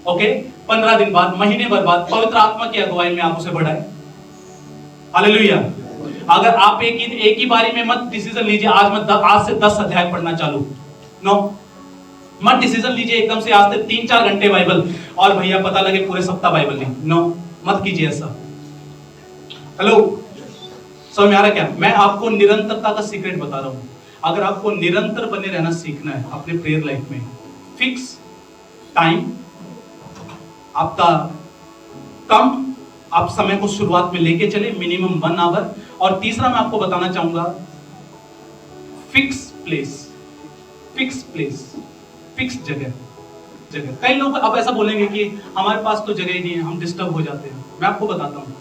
ओके, 15 दिन बाद, महीने भर बाद पवित्र आत्मा की अगुवाई में आप उसे बढ़ाएं। हालेलुया। अगर आप एक ही बारी में मत डिसीजन लीजिए आज से 10 अध्याय पढ़ना चालू, नो, मत डिसीजन लीजिए एकदम से आज से 3-4 घंटे बाइबल और भैया पता लगे पूरे सप्ताह बाइबल नहीं। नो, मत कीजिए ऐसा। हेलो, समझ में आ रहा है क्या? मैं आपको निरंतरता का सीक्रेट बता रहा हूं। अगर आपको निरंतर बने रहना सीखना है अपने प्रेयर लाइफ में, फिक्स टाइम आपका कम आप समय को शुरुआत में लेके चले, मिनिमम 1 आवर। और तीसरा मैं आपको बताना चाहूंगा, fix place, fix place, fix जगह। कई लोग अब ऐसा बोलेंगे कि हमारे पास तो जगह ही नहीं है, हम डिस्टर्ब हो जाते हैं। मैं आपको बताता हूं,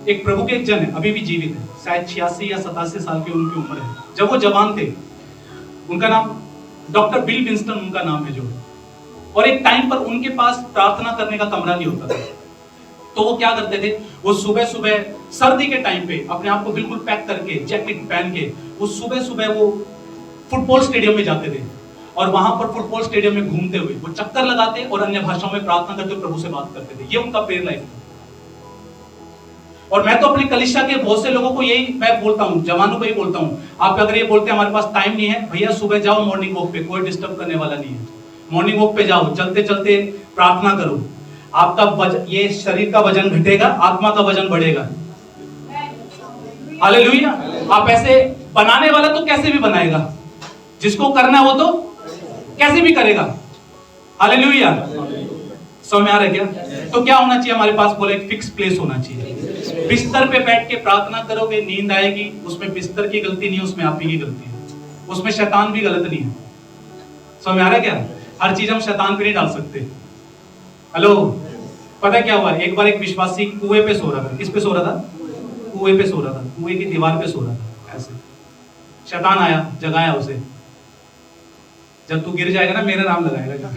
एक प्रभु के एक जन है, अभी भी जीवित है, शायद 86 या 87 साल की उनकी उम्र है। जब वो जवान थे, उनका नाम डॉक्टर बिल विंस्टन उनका नाम है जो। और एक टाइम पर उनके पास प्रार्थना करने का कमरा नहीं होता था, तो वो क्या करते थे, वो सुबह सुबह सर्दी के टाइम पे अपने आप को बिल्कुल पैक करके, जैकेट पहन के, वो सुबह सुबह वो फुटबॉल स्टेडियम में जाते थे। और वहां पर फुटबॉल स्टेडियम में घूमते हुए वो चक्कर लगाते और अन्य भाषाओं में प्रार्थना करते हुए प्रभु से बात करते थे। ये उनका प्रेयर लाइफ था। और मैं तो अपने कलीसिया के बहुत से लोगों को यही मैं बोलता हूं, जवानों को ही बोलता हूं, आप अगर ये बोलते हैं हमारे पास टाइम नहीं है, भैया सुबह जाओ मॉर्निंग वॉक पे, कोई डिस्टर्ब करने वाला नहीं है। मॉर्निंग वॉक पे जाओ, चलते चलते प्रार्थना करो, आपका ये शरीर का वजन घटेगा, आत्मा का वजन बढ़ेगा। हालेलुया। आप ऐसे बनाने वाला तो कैसे भी बनाएगा, जिसको करना है वो तो कैसे भी करेगा। हालेलुया। समझ में आ रहा है क्या? तो क्या होना चाहिए हमारे पास, बोले एक फिक्स प्लेस होना चाहिए। बिस्तर पे बैठ के प्रार्थना करोगे, नींद आएगी, उसमें बिस्तर की गलती नहीं है, उसमें आप ही की गलती है, उसमें शैतान भी गलत नहीं है। समझ में आ रहा है क्या? हर चीज हम शैतान पे नहीं डाल सकते। हेलो, पता क्या हुआ, एक बार एक विश्वासी कुएं पे सो रहा था। किस पे सो रहा था? कुएं पे सो रहा था, कुएं की दीवार पे सो रहा था। ऐसे शैतान आया, जगाया उसे। जब तू गिर जाएगा ना, मेरा नाम लगाएगा।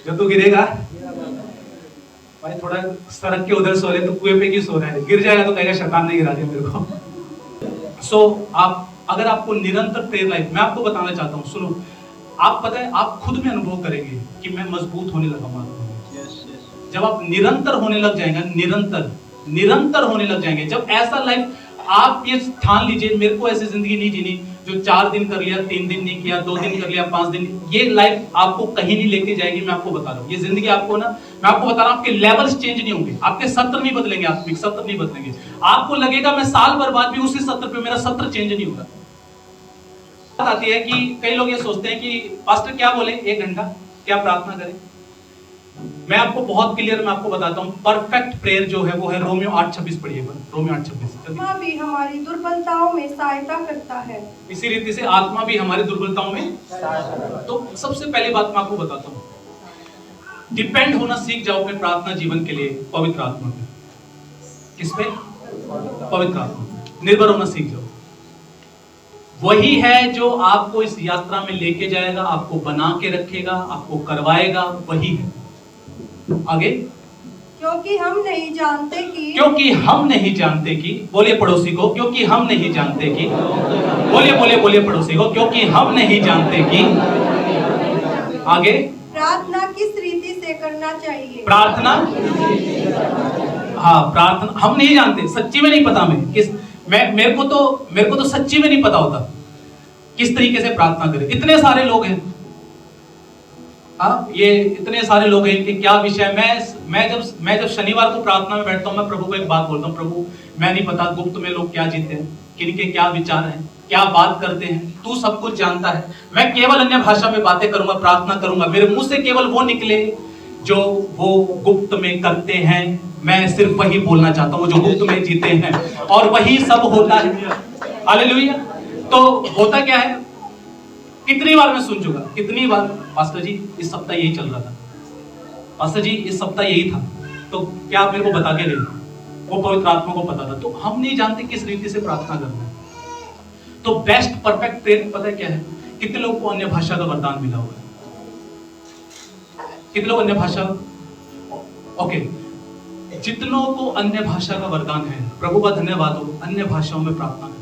जब तू गिरेगा, भाई थोड़ा सड़क के उधर सो रहे, तो कुएं पे क्यों सो रहा है? गिर जाएगा तो कहेगा शैतान ने गिरा दिया मेरे को। सो आप अगर आपको निरंतर प्रेयर लाइफ, मैं आपको बताना चाहता हूँ, सुनो, आप पता है आप खुद में अनुभव करेंगे कि मैं मजबूत होने लगा हूं। जब आप निरंतर होने लग जाएंगे, निरंतर होने लग जाएंगे, जब ऐसा लाइफ आप ये ठान लीजिए, मेरे को ऐसी जिंदगी नहीं जीनी जो 4 दिन कर लिया, 3 दिन नहीं किया, 2 दिन कर लिया, 5 दिन, ये लाइफ आपको कहीं नहीं लेके जाएगी। मैं आपको बता रहा हूँ, ये जिंदगी आपको ना, मैं आपको बता रहा हूँ, आपके लेवल्स चेंज नहीं होंगे, आपके सत्र नहीं बदलेंगे, आत्मिक सत्र नहीं बदलेंगे। आपको लगेगा मैं साल भर बाद भी उसी सत्र पे, मेरा सत्र चेंज नहीं होगा। बात आती है कि कई लोग ये सोचते हैं कि पास्टर क्या बोले, 1 घंटा क्या प्रार्थना करें। मैं आपको बहुत क्लियर मैं आपको बताता हूं, परफेक्ट प्रेयर जो है वो है रोमियो 8:26 पढ़िएगा। रोमियो 8:26 आत्मा भी हमारी दुर्बलताओं में सहायता करता है। इसी रीति से आत्मा भी हमारी दुर्बलताओं में। तो सबसे पहली बात मैं आपको बताता हूं, डिपेंड होना सीख जाओ अपने प्रार्थना जीवन के लिए पवित्र आत्मा पे। किस पे? पवित्र आत्मा। निर्भर होना सीख जाओ। वही है जो आपको इस यात्रा में लेके जाएगा, आपको बना के रखेगा, आपको करवाएगा, वही है। आगे, क्योंकि हम नहीं जानते कि, क्योंकि हम नहीं जानते कि, बोलिए पड़ोसी को, क्योंकि हम नहीं जानते कि, बोलिए पड़ोसी को, क्योंकि हम नहीं जानते कि। आगे, प्रार्थना किस रीति से करना चाहिए। प्रार्थना, हाँ प्रार्थना हम नहीं जानते, सच्ची में नहीं पता। मैं किस मेरे को तो सच्ची में नहीं पता होता किस तरीके से प्रार्थना करें। इतने सारे लोग हैं, हाँ ये इतने सारे लोग हैं कि क्या विषय। मैं जब शनिवार को प्रार्थना में बैठता हूँ, मैं प्रभु को एक बात बोलता हूँ, प्रभु मैं नहीं पता गुप्त में लोग क्या जीते हैं, किनके क्या विचार हैं, क्या बात करते हैं, तू सब कुछ जानता है। मैं केवल अन्य भाषा में बातें करूंगा, प्रार्थना करूंगा, मेरे मुंह से केवल वो निकले जो वो गुप्त में करते हैं। मैं सिर्फ वही बोलना चाहता हूँ जो गुप्त में जीते हैं, और वही सब होता है। हालेलुया। तो होता क्या है, कितनी बार मैं सुन चुका, कितनी बार, पास्टर जी इस सप्ताह यही चल रहा था, पास्टर जी इस सप्ताह यही था, तो क्या आप मेरे को बता के गए? वो पवित्र आत्मा को पता था। तो हम नहीं जानते किस रीति से प्रार्थना करना है। तो बेस्ट परफेक्ट प्रेयर पता है क्या है? कितने लोगों को अन्य भाषा का वरदान मिला हुआ है? कितने लोग अन्य भाषा, ओके, जितनों को अन्य भाषा का वरदान है, प्रभु का धन्यवाद हो, अन्य भाषाओं में प्रार्थना करें।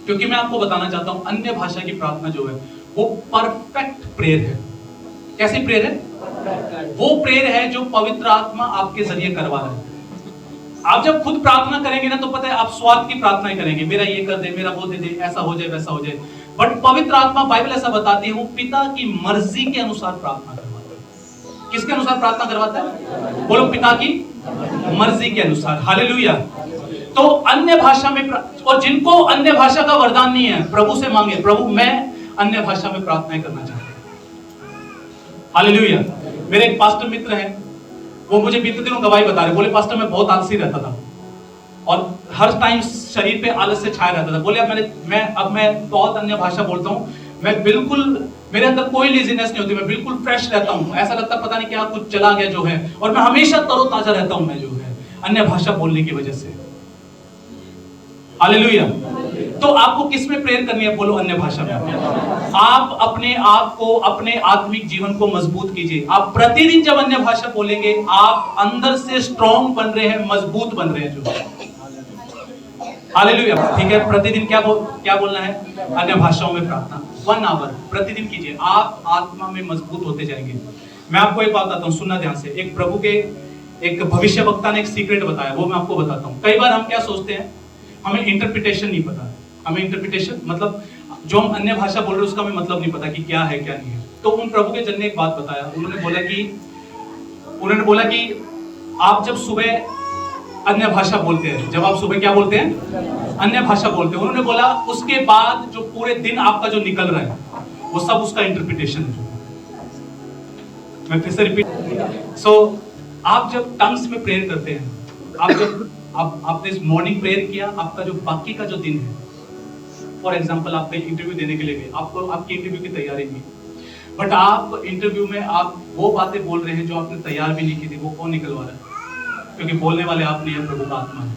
क्योंकि मैं आपको बताना चाहता हूं, अन्य भाषा की प्रार्थना जो है वो परफेक्ट प्रेयर है। कैसी प्रेयर है? वो प्रेयर है जो पवित्र आत्मा आपके जरिए करवा रहा है। आप जब खुद प्रार्थना करेंगे ना, तो पता है आप स्वार्थ की प्रार्थना ही करेंगे, मेरा ये कर दे, मेरा वो दे दे, ऐसा हो जाए, वैसा हो जाए। बट पवित्र आत्मा, बाइबल ऐसा बताती है, वो पिता की मर्जी के अनुसार प्रार्थना करवाता है। किसके अनुसार प्रार्थना करवाता है? बोलो, पिता की मर्जी के अनुसार। हालेलुया। तो अन्य भाषा में, और जिनको अन्य भाषा का वरदान नहीं है, प्रभु से मांगे, प्रभु मैं अन्य भाषा में प्रार्थनाएं करना चाहता हूं। हालेलुया। मेरे एक पास्टर मित्र हैं, वो मुझे बीते दिनों गवाही बता रहे, बोले पास्टर मैं बहुत आलसी रहता था और हर टाइम शरीर पे आलस से छाया रहता था। बोले अब मैं बहुत अन्य भाषा बोलता हूँ, मैं बिल्कुल, मेरे अंदर कोई लेजीनेस नहीं होती, मैं बिल्कुल फ्रेश रहता हूँ, ऐसा लगता पता नहीं क्या कुछ चला गया जो है, और मैं हमेशा तरोताजा रहता हूँ मैं जो है अन्य भाषा बोलने की वजह से। हालेलुया। तो आपको किस में प्रेयर करनी है? बोलो अन्य भाषा में। आप अपने आप को, अपने आत्मिक जीवन को मजबूत कीजिए। आप प्रतिदिन जब अन्य भाषा बोलेंगे आप अंदर से स्ट्रॉन्ग बन रहे हैं, मजबूत बन रहे हैं जो। हालेलुया। ठीक है, प्रतिदिन क्या बोलना है? अन्य भाषाओं में प्रार्थना 1 आवर प्रतिदिन कीजिए, आप आत्मा में मजबूत होते जाएंगे। मैं आपको एक बात बताता हूँ, सुनना ध्यान से। एक प्रभु के एक भविष्य वक्ता ने एक सीक्रेट बताया, वो मैं आपको बताता हूँ। कई बार हम क्या सोचते हैं, हमें इंटरप्रिटेशन नहीं पता, हमें इंटरप्रिटेशन मतलब जो हम अन्य भाषा बोल रहे हैं उसका हमें मतलब नहीं पता कि क्या है क्या नहीं है। तो उन प्रभु के जन ने एक बात बताया, उन्होंने बोला कि आप जब सुबह अन्य भाषा बोलते हैं, जब आप सुबह क्या बोलते हैं? अन्य भाषा बोलते हैं। उन्होंने बोला उसके बाद जो पूरे दिन आपका जो निकल रहा है वो सब उसका इंटरप्रिटेशन है। मैं फिर से रिपीट, आप जब टंग्स में प्रेयर करते हैं, आपने मॉर्निंग प्रेयर किया, आपका जो बाकी का जो दिन है, फॉर एग्जांपल आप कहीं इंटरव्यू देने के लिए गए, आपको आपकी इंटरव्यू की तैयारी नहीं, बट आप इंटरव्यू में आप वो बातें बोल रहे हैं जो आपने तैयार भी नहीं की थी। वो कौन निकलवा रहा है? क्योंकि बोलने वाले आप नहीं है, प्रभु का आत्मा है।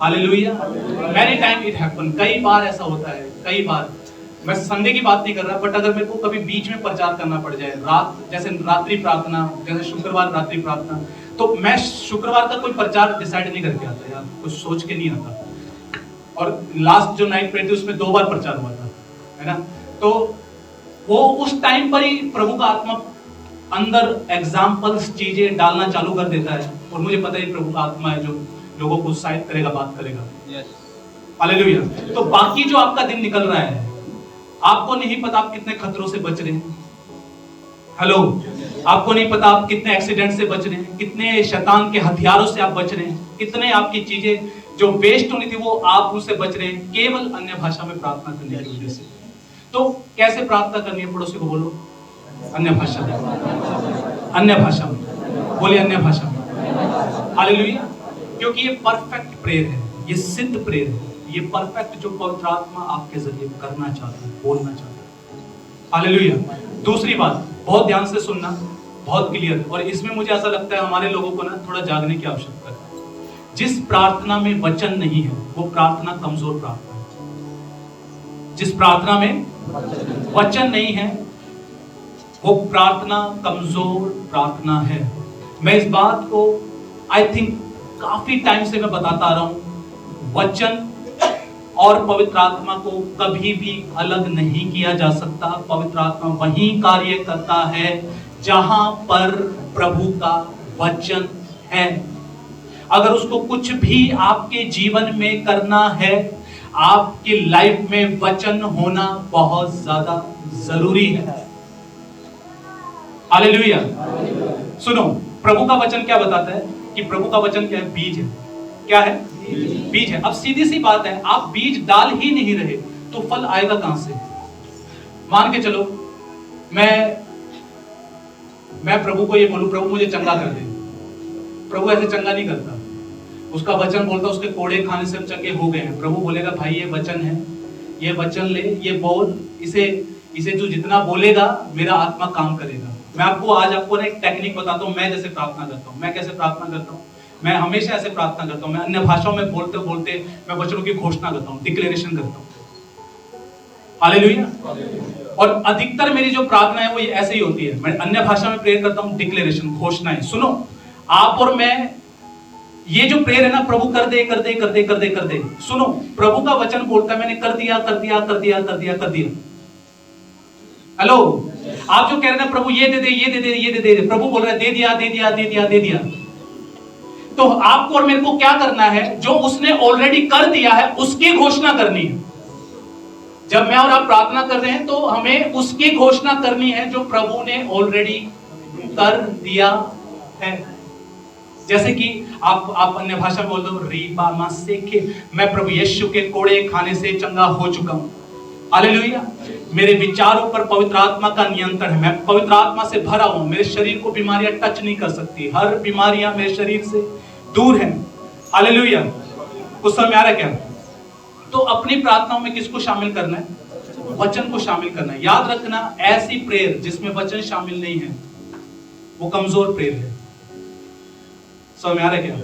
Hallelujah. Many time it happen, कई बार ऐसा होता है, कई बार। मैं संडे की बात नहीं कर रहा, बट अगर मेरे को कभी बीच में प्रचार करना पड़ जाए, जैसे रात्रि प्रार्थना, जैसे शुक्रवार रात्रि प्रार्थना, तो मैं शुक्रवार का कोई प्रचार डिसाइड नहीं करके आता यार, कुछ सोच के नहीं आता। और लास्ट जो नाइट प्रेयर थी उसमें 2 बार प्रचार हुआ था, है ना? तो वो उस टाइम पर ही प्रभु का आत्मा अंदर एग्जाम्पल्स चीजें डालना चालू कर देता है, और मुझे पता है प्रभु का आत्मा है जो लोगों को उत्साहित करेगा, बात करेगा। हालेलुया। तो बाकी जो आपका दिन निकल रहा है, आपको नहीं पता आप कितने खतरों से बच रहे हैं। हेलो, आपको नहीं पता आप कितने एक्सीडेंट से बच रहे हैं, कितने शैतान के हथियारों से आप बच रहे हैं, कितने आपकी चीजें जो वेस्ट होनी थी वो आप उनसे बच रहे हैं, केवल अन्य भाषा में प्रार्थना करने की वजह से। तो कैसे प्रार्थना करनी है? पड़ोसी को बोलो अन्य भाषा में, अन्य भाषा में बोलिए, अन्य भाषा में। हालेलुया। क्योंकि ये परफेक्ट प्रेयर है, ये सिद्ध प्रेयर है, ये परफेक्ट जो पवित्र आत्मा आपके जरिए करना चाहता है, बोलना चाहता है। हालेलुया। दूसरी बात, बहुत ध्यान से सुनना, बहुत क्लियर, और इसमें मुझे ऐसा लगता है हमारे लोगों को ना थोड़ा जागने की आवश्यकता है। जिस प्रार्थना में वचन नहीं है वो प्रार्थना कमजोर प्रार्थना है। जिस प्रार्थना में वचन नहीं है वो प्रार्थना कमजोर प्रार्थना है। मैं इस बात को आई थिंक काफी टाइम से मैं बताता आ रहा हूं, वचन और पवित्र आत्मा को कभी भी अलग नहीं किया जा सकता। पवित्र आत्मा वहीं कार्य करता है जहां पर प्रभु का वचन है। अगर उसको कुछ भी आपके जीवन में करना है, आपकी लाइफ में वचन होना बहुत ज्यादा जरूरी है। हालेलुया। सुनो, प्रभु का वचन क्या बताता है कि प्रभु का वचन क्या है? बीज है। क्या है? बीज है। अब सीधी सी बात है, आप बीज डाल ही नहीं रहे तो फल आएगा कहां से? मान के चलो मैं प्रभु को ये बोलूं, प्रभु मुझे चंगा कर दे। प्रभु ऐसे चंगा नहीं करता। उसका वचन बोलता उसके कोड़े खाने से हम चंगे हो गए हैं। प्रभु बोलेगा भाई ये वचन है, ये वचन ले, ये बोल, इसे तू जितना बोलेगा मेरा आत्मा काम करेगा। मैं आज आपको ना एक टेक्निक बताता हूँ, मैं जैसे प्रार्थना करता हूँ। मैं कैसे प्रार्थना करता हूँ? मैं हमेशा ऐसे प्रार्थना करता हूँ। मैं अन्य भाषाओं में बोलते बोलते मैं वचनों की घोषणा करता हूँ, डिक्लेरेशन करता हूँ। हालेलुया। और अधिकतर मेरी जो प्रार्थना है वो ऐसे ही होती है। मैं अन्य भाषा में प्रेयर करता हूँ, डिक्लेरेशन, घोषणाएं। सुनो, आप और मैं, ये जो प्रेयर है ना, प्रभु कर दे कर दे कर दे कर दे कर दे। सुनो, प्रभु का वचन बोलता है मैंने कर दिया कर दिया कर दिया कर दिया कर दिया। हेलो, आप जो कह रहे हैं प्रभु ये दे दे ये दे दे ये दे दे, प्रभु बोल रहा है दे दिया दे दिया दे दिया दे दिया। तो आपको और मेरे को क्या करना है? जो उसने ऑलरेडी कर दिया है उसकी घोषणा करनी है। जब मैं और आप प्रार्थना कर रहे हैं तो हमें उसकी घोषणा करनी है जो प्रभु ने ऑलरेडी कर दिया है। जैसे कि आप अन्य भाषा में बोल दो, रीबा मासेके, मैं प्रभु यीशु के कोड़े खाने से चंगा हो चुका हूं। हालेलुया। मेरे विचारों पर पवित्र आत्मा का नियंत्रण है, मैं पवित्र आत्मा से भरा हूं, मेरे शरीर को बीमारियां टच नहीं कर सकती, हर बीमारियां मेरे शरीर से दूर हैं। हालेलुया। कुछ समझ आ रहा है क्या? तो अपनी प्रार्थनाओं में किसको शामिल करना है? वचन को शामिल करना है। याद रखना, ऐसी प्रेयर जिसमें वचन शामिल नहीं है वो कमजोर प्रेयर है। समझ में आ रहा है क्या?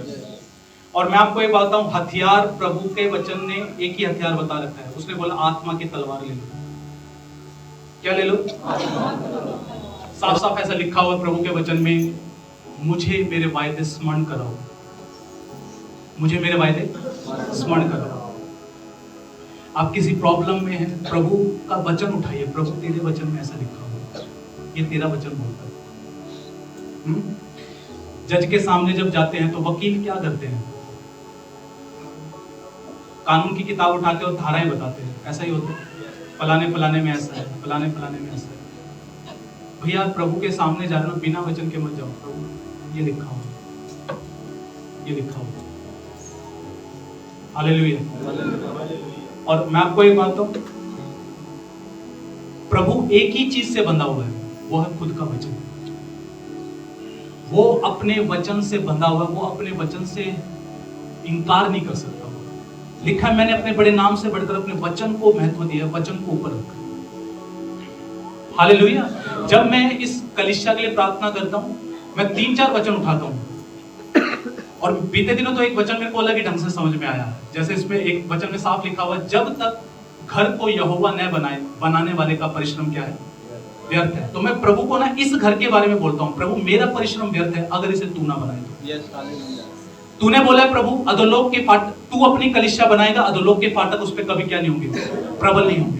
और मैं आपको एक बात बताऊं, हथियार प्रभु के वचन ने एक ही हथियार बता रखा है, उसने बोला आत्मा की तलवार ले लो। क्या ले लो? साफ साफ ऐसा लिखा हुआ प्रभु के वचन में, मुझे मेरे वायदे स्मरण कराओ, मुझे मेरे वायदे स्मरण कराओ। आप किसी प्रॉब्लम में हैं, प्रभु का वचन उठाइए, प्रभु तेरे वचन में ऐसा लिखा हुआ, ये तेरा वचन बोलता है। जज के सामने जब जाते हैं तो वकील क्या करते हैं? कानून की किताब उठाते और धाराएं बताते हैं, ऐसा ही होता है, फलाने फलाने में ऐसा है, फलाने फलाने में ऐसा है। भैया प्रभु के सामने जा रहे हो, बिना वचन के मत जाओ। प्रभु ये लिखा हुआ, ये लिखा हुआ। हालेलुया। और मैं आपको एक बात बताऊं, प्रभु एक ही चीज से बंधा हुआ है, वो है खुद का वचन। वो अपने वचन से बंधा हुआ है, वो अपने वचन से इनकार नहीं कर सकता। लिखा है, मैंने अपने बड़े नाम से बढ़कर अपने वचन को महत्व दिया, वचन को ऊपर रखा। हालेलुया। जब मैं इस कलीसिया के लिए प्रार्थना करता हूं, मैं 3-4 वचन उठाता हूं, और बीते दिनों तो एक वचन मेरे को अलग ही ढंग से समझ में आया है। जैसे इसमें एक वचन में साफ लिखा हुआ है, जब तक घर को यहोवा न बनाए, बनाने वाले का परिश्रम क्या है? व्यर्थ है। तो मैं प्रभु को ना इस घर के बारे में बोलता हूं, प्रभु मेरा परिश्रम व्यर्थ है अगर इसे तू ना बनाए तो। तूने बोला है प्रभु, अधोलोक के फाटक, तू अपनी कलीसिया बनाएगा, अधोलोक के फाटक उस पे कभी क्या नहीं होंगे? प्रबल नहीं होंगे।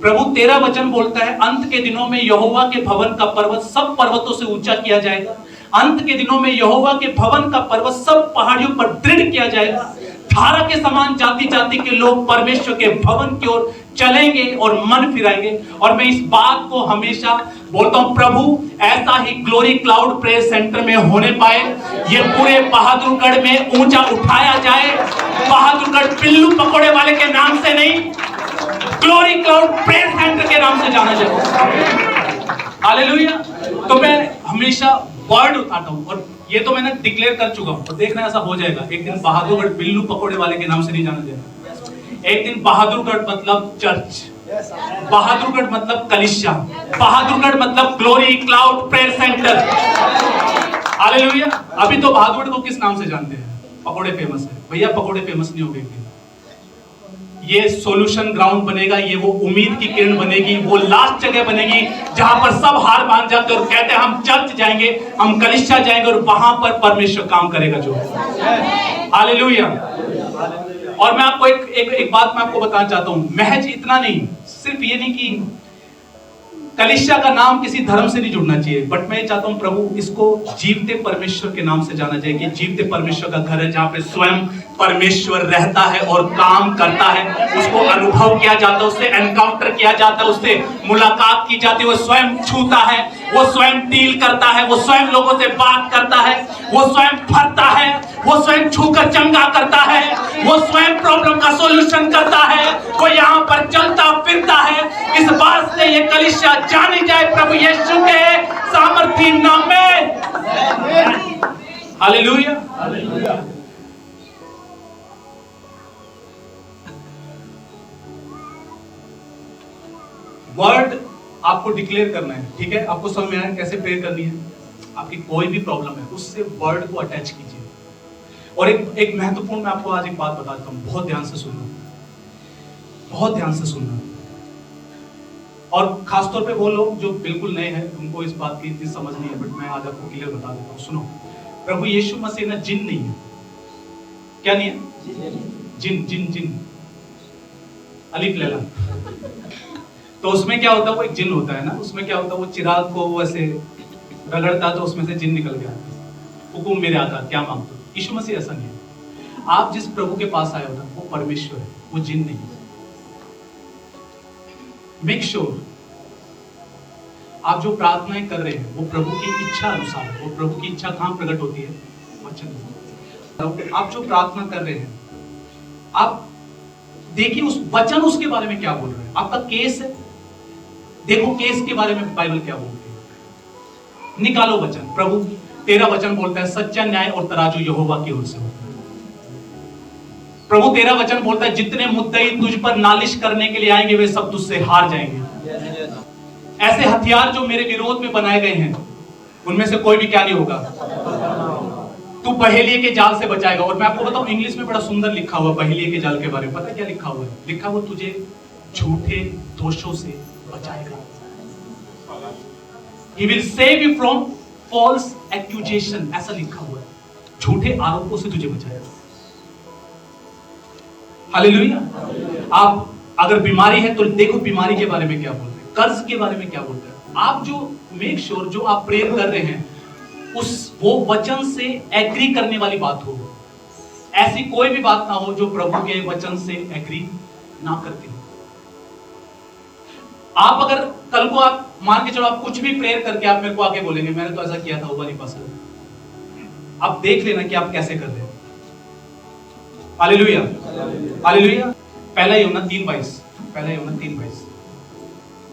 प्रभु तेरा वचन बोलता है, अंत के दिनों में यहोवा के भवन का पर्वत सब पर्वतों से ऊंचा किया जाएगा। अंत के दिनों में यहोवा के भवन का पर्वत सब पहाड़ियों पर दृढ़ किया जाएगा। धारा के समान जाति जाति के लोग परमेश्वर के भवन की ओर चलेंगे और मन फिराएंगे। और मैं इस बात को हमेशा बोलता हूं, प्रभु ऐसा ही ग्लोरी क्लाउड प्रेयर सेंटर में होने पाए, ये पूरे बहादुरगढ़ में ऊंचा उठाया जाए। बहादुरगढ़ पिल्लू पकोड़े वाले के नाम से नहीं, ग्लोरी क्लाउड प्रेयर सेंटर के नाम से जाना जाए। हालेलुया। तो मैं हमेशा वर्ड उठाता हूं, और ये तो मैंने डिक्लेयर कर चुका हूं, और देखना ऐसा हो जाएगा। एक दिन बहादुरगढ़ बिल्लू पकोड़े वाले के नाम से नहीं जाना जाएगा। एक दिन बहादुरगढ़ मतलब चर्च, बहादुरगढ़ मतलब कलीसिया, बहादुरगढ़ मतलब glory cloud prayer centre. Hallelujah. अभी तो बहादुरगढ़ को किस नाम से जानते हैं? पकोड़े फेमस है। भैया पकोड़े फेमस नहीं हो गए, ये सॉल्यूशन ग्राउंड बनेगा, ये वो उम्मीद की किरण बनेगी, वो लास्ट जगह बनेगी जहां पर सब हार मान जाते और कहते हैं हम चर्च जाएंगे, हम कलीसिया जाएंगे, और वहां पर परमेश्वर काम करेगा जो। हालेलुया। और मैं आपको एक बात मैं आपको बताना चाहता हूं, महज इतना नहीं, सिर्फ ये नहीं कि कलीसिया का नाम किसी धर्म से नहीं जुड़ना चाहिए, बट मैं चाहता हूं प्रभु इसको जीवते परमेश्वर के नाम से जाना जाए, कि जीवते परमेश्वर का घर है, जहां पे स्वयं परमेश्वर रहता है और काम करता है। उसको अनुभव किया जाता है, उससे एनकाउंटर किया जाता है, उससे मुलाकात की जाती है, वो स्वयं छूता है, वो स्वयं डील करता है, वो स्वयं लोगों से बात करता है, वो स्वयं भरता है, वो स्वयं छूकर चंगा करता है, वो स्वयं प्रॉब्लम का सॉल्यूशन करता है, वो यहाँ पर चलता फिरता है। इस बात से ये कलीसिया जानी जाए प्रभु यीशु के सामर्थी नाम में। हालेलुया। वर्ड आपको डिक्लेयर करना है, ठीक है? आपको समझ में आया कैसे प्रेयर करनी है? आपकी कोई भी प्रॉब्लम है उससे वर्ड को अटैच कीजिए। और एक महत्वपूर्ण, मैं आपको आज एक बात बताता हूं, बहुत ध्यान से सुनना, बहुत ध्यान से सुनना। और खासतौर पे वो लोग जो बिल्कुल नए हैं, उनको इस बात की इतनी समझ नहीं है, बट मैं आज आपको क्लियर बता देता हूँ। सुनो, प्रभु यीशु मसीह ना जिन नहीं है। क्या नहीं है? जिन जिन जिन अलीफ लैला। तो उसमें क्या होता है, वो एक जिन होता है ना, उसमें क्या होता है, वो चिराग को ऐसे रगड़ता तो उसमें से जिन निकल गया। हुकुम मेरे आता, क्या मांगते हो? यीशु मसीह ऐसा नहीं है। आप जिस प्रभु के पास आए हो ना, वो परमेश्वर है, वो जिन नहीं है। मेक श्योर आप जो प्रार्थनाएं कर रहे हैं वो प्रभु की इच्छा अनुसार है। वो प्रभु की इच्छा कहां प्रकट होती है? वचन। आप जो प्रार्थना कर रहे हैं, आप देखिए उस वचन उसके बारे में क्या बोल रहे हैं। आपका केस है, देखो केस के बारे में बाइबल क्या बोलती है। निकालो वचन। प्रभु तेरा वचन बोलता है सच्चा न्याय और तराजू यहोवा की ओर से होता है। प्रभु तेरा वचन बोलता है जितने मुद्दई तुझ पर नालिश करने के लिए आएंगे वे सब तुझसे हार जाएंगे। ऐसे हथियार जो मेरे विरोध में बनाए गए हैं उनमें से कोई भी क्या नहीं होगा। तू पहेलिए के जाल से बचाएगा। और मैं आपको बताऊं इंग्लिश में बड़ा सुंदर लिखा हुआ पहेलिए के जाल के बारे में। पता है क्या लिखा हुआ है? लिखा हुआ तुझे झूठे दोषों से बचाएगा। He will save you from false accusation, ऐसा लिखा हुआ है। झूठे आरोपों से तुझे बचाएगा। हालेलुया। आप अगर बीमारी है तो देखो बीमारी के बारे में क्या बोलते हैं, कर्ज के बारे में क्या बोलते हैं। आप जो मेक श्योर जो आप प्रेयर कर रहे हैं उस वो वचन से एग्री करने वाली बात हो। ऐसी कोई भी बात ना हो जो प्रभु के वचन से एग्री ना करती हो। आप अगर कल को आप मान के चलो आप कुछ भी प्रेयर करके आप मेरे को आके बोलेंगे मैंने तो ऐसा किया था वो नहीं पास, आप देख लेना कि आप कैसे कर रहे हैं। Hallelujah hallelujah. पहला यूहन्ना 3:22।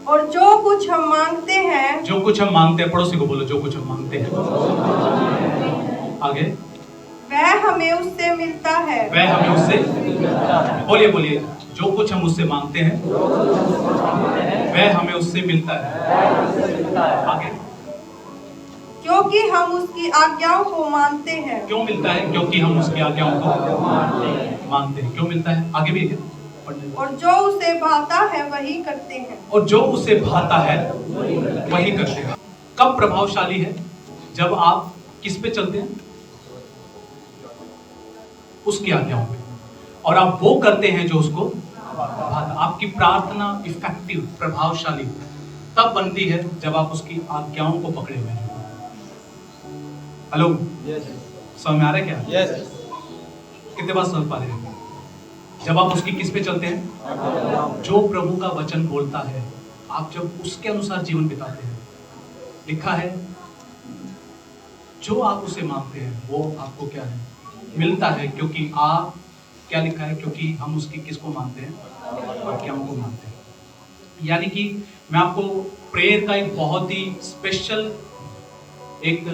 और जो कुछ हम मांगते हैं, जो कुछ हम मांगते हैं, पड़ोसी को बोलो जो कुछ हम मांगते हैं। आगे वह हमें उससे मिलता है। वह हमें उससे बोलिए जो कुछ हम उससे मांगते हैं वह हमें उससे मिलता है। आगे क्योंकि हम उसकी आज्ञाओं को मानते हैं। क्यों मिलता है? क्योंकि हम उसकी आज्ञाओं को मानते हैं। क्यों मिलता है? आगे भी है। और जो उसे भाता है वही करते हैं। और जो उसे भाता है वही करते हैं। कब प्रभावशाली है? जब आप किस पे चलते हैं? उसकी आज्ञाओं पे। और आप वो करते हैं जो उसको भाता। आपकी प्रार्थना इफेक्टिव प्रभावशाली तब बनती है जब आप उसकी आज्ञाओं को पकड़े हुए हैं। हेलो, समझ में आ रहा है क्या? कितने बार समझ पा रहे हैं? जब आप उसकी किस पे चलते हैं? जो प्रभु का वचन बोलता है आप जब उसके अनुसार जीवन बिताते हैं। लिखा है जो आप उसे मांगते हैं वो आपको क्या है? मिलता है। क्योंकि आप क्या लिखा है? क्योंकि हम उसकी किसको मानते हैं? आज्ञाओं को मानते हैं। यानी कि मैं आपको प्रेयर का एक बहुत ही स्पेशल एक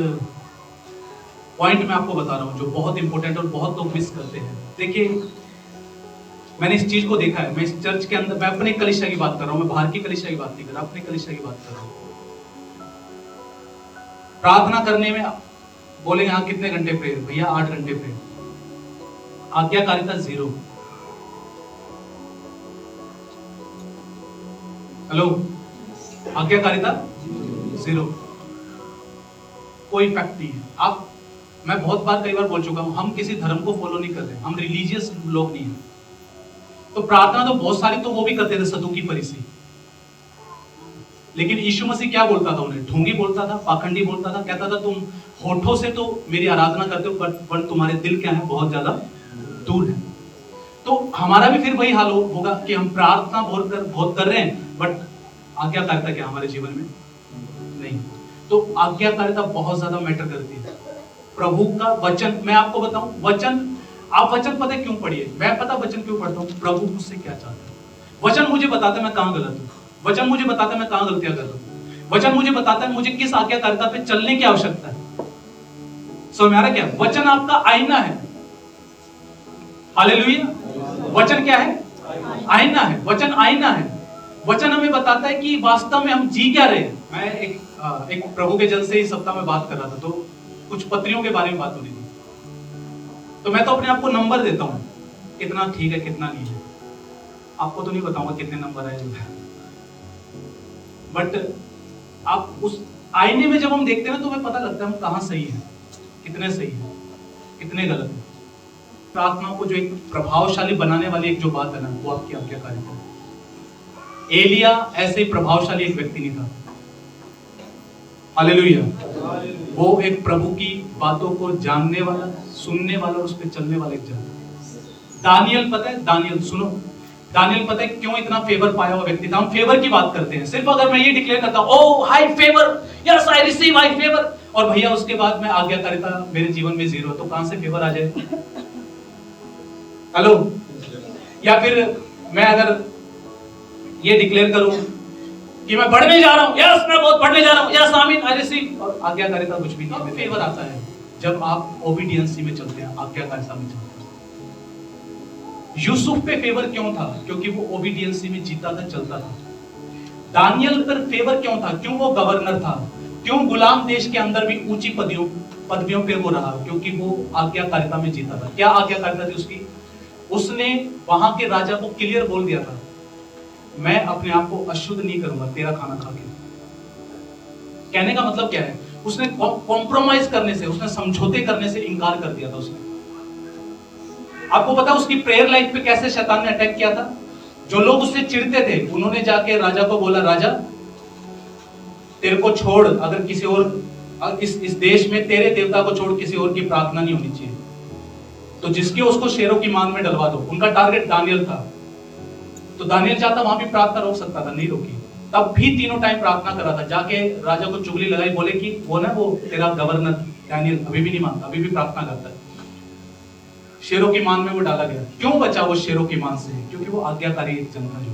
पॉइंट मैं आपको बता रहा हूं जो बहुत इंपॉर्टेंट और बहुत लोग मिस करते हैं। देखिए मैंने इस चीज को देखा है। मैं इस चर्च के अंदर, मैं अपने कलीसिया की बात कर रहा हूं, मैं बाहर की कलीसिया की बात नहीं कर रहा, अपने कलीसिया की बात कर रहा हूं। प्रार्थना करने में बोलेंगे हाँ कितने घंटे प्रेयर? भैया 8 घंटे प्रेयर। आज्ञाकारिता 0। हेलो, आज्ञाकारिता 0, कोई इफेक्ट नहीं है। आप, मैं बहुत बार कई बार बोल चुका हूं, हम किसी धर्म को फॉलो नहीं कर रहे, हम रिलीजियस लोग नहीं हैं। तो प्रार्थना तो बहुत सारी तो वो भी करते थे, सदुकी फरीसी। लेकिन यीशु मसीह क्या बोलता था उन्हें? ढोंगी बोलता था, पाखंडी बोलता था, कहता था तुम होठों से तो मेरी आराधना करते हो पर तुम्हारे दिल क्या है? बहुत ज्यादा दूर है। तो हमारा भी फिर वही हाल होगा कि हम प्रार्थना बहुत कर रहे हैं बट आज्ञाकारिता क्या हमारे जीवन में नहीं। तो आज्ञाकारिता बहुत ज्यादा मैटर करती है। प्रभु का वचन, मैं आपको बताऊं वचन, आप वचन पता है क्यों पढ़िए? मैं पता वचन क्यों पढ़ता हूं? प्रभु मुझसे क्या चाहता है। वचन मुझे बताता है मैं कहां गलत हूं। वचन मुझे बताता है मैं कहां गलतियां कर रहा हूं। वचन मुझे बताता है मुझे किस आज्ञाकारिता पे चलने की आवश्यकता है। समझ में आ रहा क्या? वचन आपका आईना है। हालेलुया। वचन क्या है? आईना है। वचन आईना है। वचन हमें बताता है कि वास्तव में हम जी क्या रहे हैं। मैं एक प्रभु के जन से इस सप्ताह में बात कर रहा था, तो कुछ पत्रियों के बारे में बात हो रही थी। तो मैं तो अपने आप को नंबर देता हूं, कितना ठीक है कितना नहीं है। आपको तो नहीं बताऊंगा कितने नंबर आए, बट आप उस आईने में जब हम देखते हैं तो हमें पता लगता है हम कहां सही हैं, कितने सही हैं, कितने गलत हैं। प्रार्थनाओं को जो एक प्रभावशाली बनाने वाली एक जो बात है ना, वो आपकी आज्ञाकारिता है। एलिया ऐसे ही प्रभावशाली एक व्यक्ति नहीं था। हालेलुया। वो एक प्रभु की बातों को जानने वाला, सुनने वाला और उस पर चलने वाला एक जन। दानियल, पता है दानियल, सुनो, दानियल पता है क्यों इतना फेवर पाया हुआ व्यक्ति था? हम फेवर की बात करते हैं सिर्फ अगर मैं ये डिक्लेयर करता हूं oh high favour, yes I receive high favour, और भैया उसके बाद मैं आज्ञाकारिता मेरे जीवन में 0, तो कहां से फेवर आ जाए? हेलो। या फिर मैं अगर ये डिक्लेयर करूं कि मैं बढ़ने जा रहा हूं, यस मैं बहुत बढ़ने जा रहा हूं, यस आमीन, आई रिसीव, और आज्ञाकारिता कुछ भी नहीं है। फेवर आता है जब आप ओबीडियंसी में चलते हैं, आज्ञाकारिता में चलते हैं। यूसुफ पे फेवर क्यों था? क्योंकि वो ओबीडियंसी में जीता था, चलता था। दानियल पर फेवर क्यों था? क्यों वो गवर्नर था? क्यों गुलाम देश के अंदर भी ऊंची पदवियों पे वो रहा? क्योंकि वो आज्ञाकारिता में जीता था। क्या आज्ञाकारिता थी उसकी? उसने वहां के राजा को क्लियर बोल दिया था, मैं अपने आप को अशुद्ध नहीं करूंगा तेरा खाना खा के। कहने का मतलब क्या है? उसने कॉम्प्रोमाइज करने से, उसने समझौते करने से इनकार कर दिया था उसने। आपको पता है उसकी प्रेयर लाइफ पे कैसे शैतान ने अटैक किया था? जो लोग उससे चिढ़ते थे, उन्होंने जाके राजा को बोला, राजा तेरे को छोड़, अगर किसी और इस देश में तेरे देवता को छोड़ किसी और की प्रार्थना नहीं होनी चाहिए, तो जिसके उसको शेरों की मांग में डलवा दो। उनका टारगेट दानियल था, तो दानियल चाहता वहां भी प्रार्थना रोक सकता था, नहीं रोकी। तब भी तीनों टाइम प्रार्थना करा था, जाके राजा को चुगली लगाई, बोले कि वो ना वो तेरा गवर्नर दानियल अभी भी नहीं मानता, अभी भी प्रार्थना करता है। शेरों की मांग में वो डाला गया। क्यों बचा वो शेरों की मांग से? क्योंकि वो आज्ञाकारी जन था। जो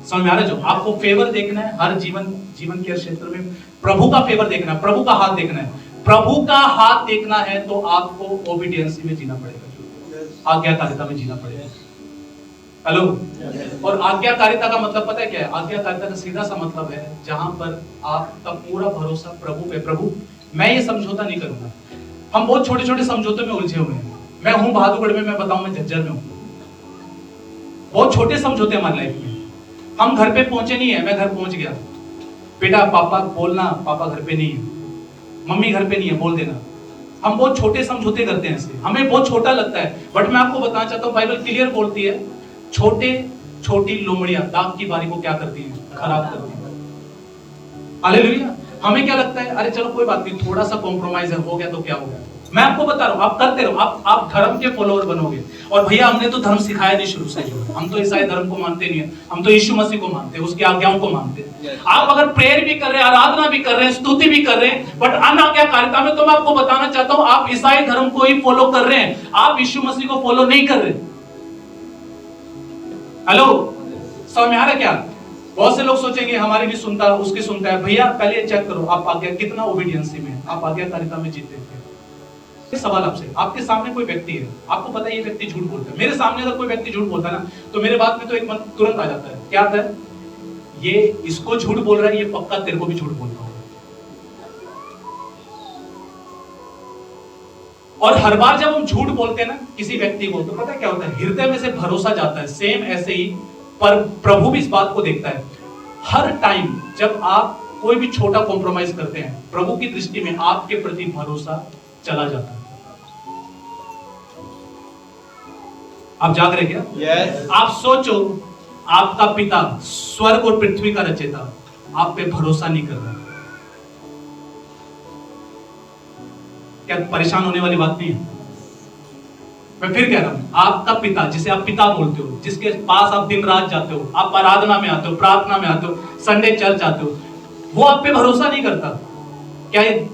समझ में आ रहा है? जो आपको फेवर देखना है हर जीवन के क्षेत्र में, प्रभु का फेवर देखना है, प्रभु का हाथ देखना है। प्रभु का हाथ देखना है तो आपको ओबीडियंसी में जीना पड़ेगा, आज्ञाकारिता में जीना पड़ेगा। हेलो। और आज्ञाकारिता का मतलब पता है क्या है? आज्ञाकारिता का सीधा सा मतलब है जहां पर आपका पूरा भरोसा प्रभु पे, प्रभु मैं ये समझौता नहीं करूंगा। हम बहुत छोटे छोटे समझौते में उलझे हुए हैं। मैं हूं बहादुरगढ़ में, मैं बताऊं मैं झज्जर में हूं। बहुत छोटे समझौते हमारी लाइफ में। हम घर पे पहुंचे नहीं है, मैं घर पहुंच गया, बेटा पापा बोलना, पापा घर पे नहीं है, मम्मी घर पे नहीं है, बोल देना। हम बहुत छोटे समझौते करते हैं ऐसे, हमें बहुत छोटा लगता है, बट मैं आपको बताना चाहता हूं बाइबल क्लियर बोलती है, छोटी लोमड़ियां दाग की बारी को क्या करती हैं? खराब करती हैं। हालेलुया। हमें क्या लगता है, अरे चलो कोई बात नहीं, थोड़ा सा कॉम्प्रोमाइज है, हो गया तो क्या हो गया। मैं आपको बता रहा हूं, आप करते रहो, आप धर्म के फॉलोअर बनोगे। और भैया हमने तो धर्म सिखाया नहीं शुरू से, हम तो ईसाई धर्म को मानते नहीं है, हम तो यीशु मसीह को मानते हैं, उसकी आज्ञाओं को मानते हैं। आप अगर प्रेयर भी कर रहे हैं, आराधना भी कर रहे हैं, स्तुति भी कर रहे हैं, बट अनाज्ञाकारिता में, तो मैं आपको बताना चाहता हूं आप ईसाई धर्म को ही फॉलो कर रहे हैं, आप यीशु मसीह को फॉलो नहीं कर रहे। हेलो, समझ में आ रहा है क्या? बहुत से लोग सोचेंगे हमारी भी सुनता, उसकी सुनता है। भैया पहले चेक करो आप आज्ञा कितना ओबीडियंसी में, आप आज्ञाकारिता में जीते थे। सवाल आपसे, आपके सामने कोई व्यक्ति है, आपको पता है ये व्यक्ति झूठ बोलता है। मेरे सामने अगर कोई व्यक्ति झूठ बोलता है ना, तो मेरे बात में तो एक मन तुरंत आ जाता है, क्या आता है? ये इसको झूठ बोल रहा है, ये पक्का तेरे को भी झूठ बोल रहा होगा। और हर बार जब हम झूठ बोलते हैं ना किसी व्यक्ति को, तो पता है क्या होता है? हृदय में से भरोसा जाता है। सेम ऐसे ही पर प्रभु भी इस बात को देखता है। हर टाइम जब आप कोई भी छोटा कॉम्प्रोमाइज करते हैं, प्रभु की दृष्टि में आपके प्रति भरोसा चला जाता है। आप जाग रहे क्या? yes. आप सोचो, आपका पिता स्वर्ग और पृथ्वी का रचयिता आप पे भरोसा नहीं कर रहा, क्या परेशान होने वाली बात नहीं है? मैं फिर कह रहा हूं, आपका पिता जिसे आप पिता बोलते हो, जिसके पास आप दिन रात जाते हो, आप आराधना में आते हो, प्रार्थना में आते हो, संडे चर्च आते हो, वो आप पे भरोसा नहीं करता। क्या ये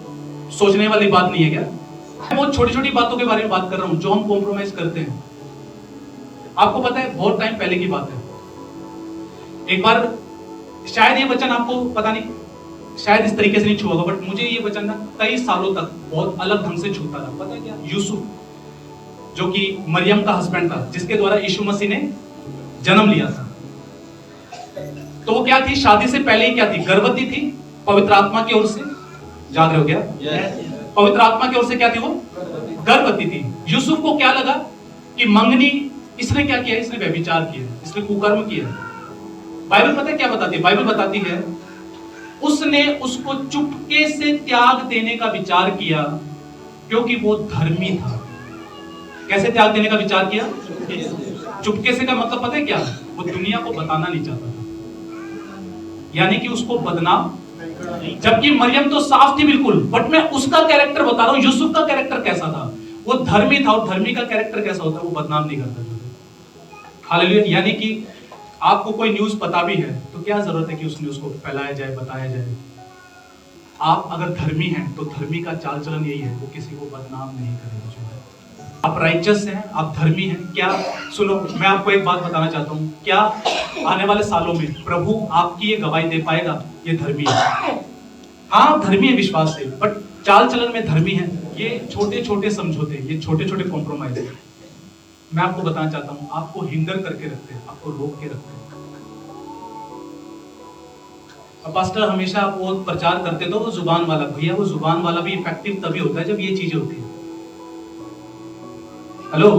सोचने वाली बात नहीं है क्या? मैं बहुत छोटी छोटी बातों के बारे में बात कर रहा हूं जो हम कॉम्प्रोमाइज करते हैं। आपको पता है बहुत टाइम पहले की बात है, एक बार शायद ये वचन आपको पता नहीं, शायद इस तरीके से नहीं छुआ होगा, बट मुझे ये वचन ना कई सालों तक बहुत अलग ढंग से छूता रहा। पता है क्या? यूसुफ जो कि मरियम का हस्बैंड था, जिसके द्वारा यीशु मसीह ने जन्म लिया था, तो वो क्या थी? शादी से पहले ही क्या थी? गर्भवती थी, पवित्र आत्मा की ओर से। जाग रहे हो क्या? पवित्र आत्मा की ओर से क्या थी? वो गर्भवती थी। यूसुफ को क्या लगा कि मंगनी, इसने क्या किया? इसने व्यभिचार किया, इसने कुकर्म किया। बाइबल पता है क्या बताती है? बाइबल बताती है उसने उसको चुपके से त्याग देने का विचार किया, क्योंकि वो धर्मी था। कैसे त्याग देने का विचार किया? चुपके से का मतलब पता है क्या? वो दुनिया को बताना नहीं चाहता था, यानी कि उसको बदनाम। जबकि मरियम तो साफ थी बिल्कुल, बट मैं उसका कैरेक्टर बता रहा हूं। यूसुफ का कैरेक्टर कैसा था? वो धर्मी था, और धर्मी का कैरेक्टर कैसा होता है? वो बदनाम नहीं करता। हालेलुया। यानी कि आपको कोई न्यूज पता भी है तो क्या जरूरत है कि उस न्यूज को फैलाया जाए, बताया जाए? आप अगर धर्मी हैं तो धर्मी का चाल चलन यही है, वो किसी को बदनाम नहीं करेगा। जो है आप राइचस हैं, आप धर्मी हैं क्या? सुनो, मैं आपको एक बात बताना चाहता हूँ, क्या आने वाले सालों में प्रभु आपकी ये गवाही दे पाएगा ये धर्मी है? हाँ धर्मी है विश्वास से, बट चाल चलन में धर्मी है। ये छोटे छोटे समझौते, ये छोटे छोटे कॉम्प्रोमाइज है, मैं आपको बताना चाहता हूँ, आपको हिंडर करके रखते हैं, आपको रोक के रखते हैं। पास्टर हमेशा वो प्रचार करते तो वो जुबान वाला, भैया वो जुबान वाला भी इफेक्टिव तभी होता है जब ये चीजें होती है। हेलो,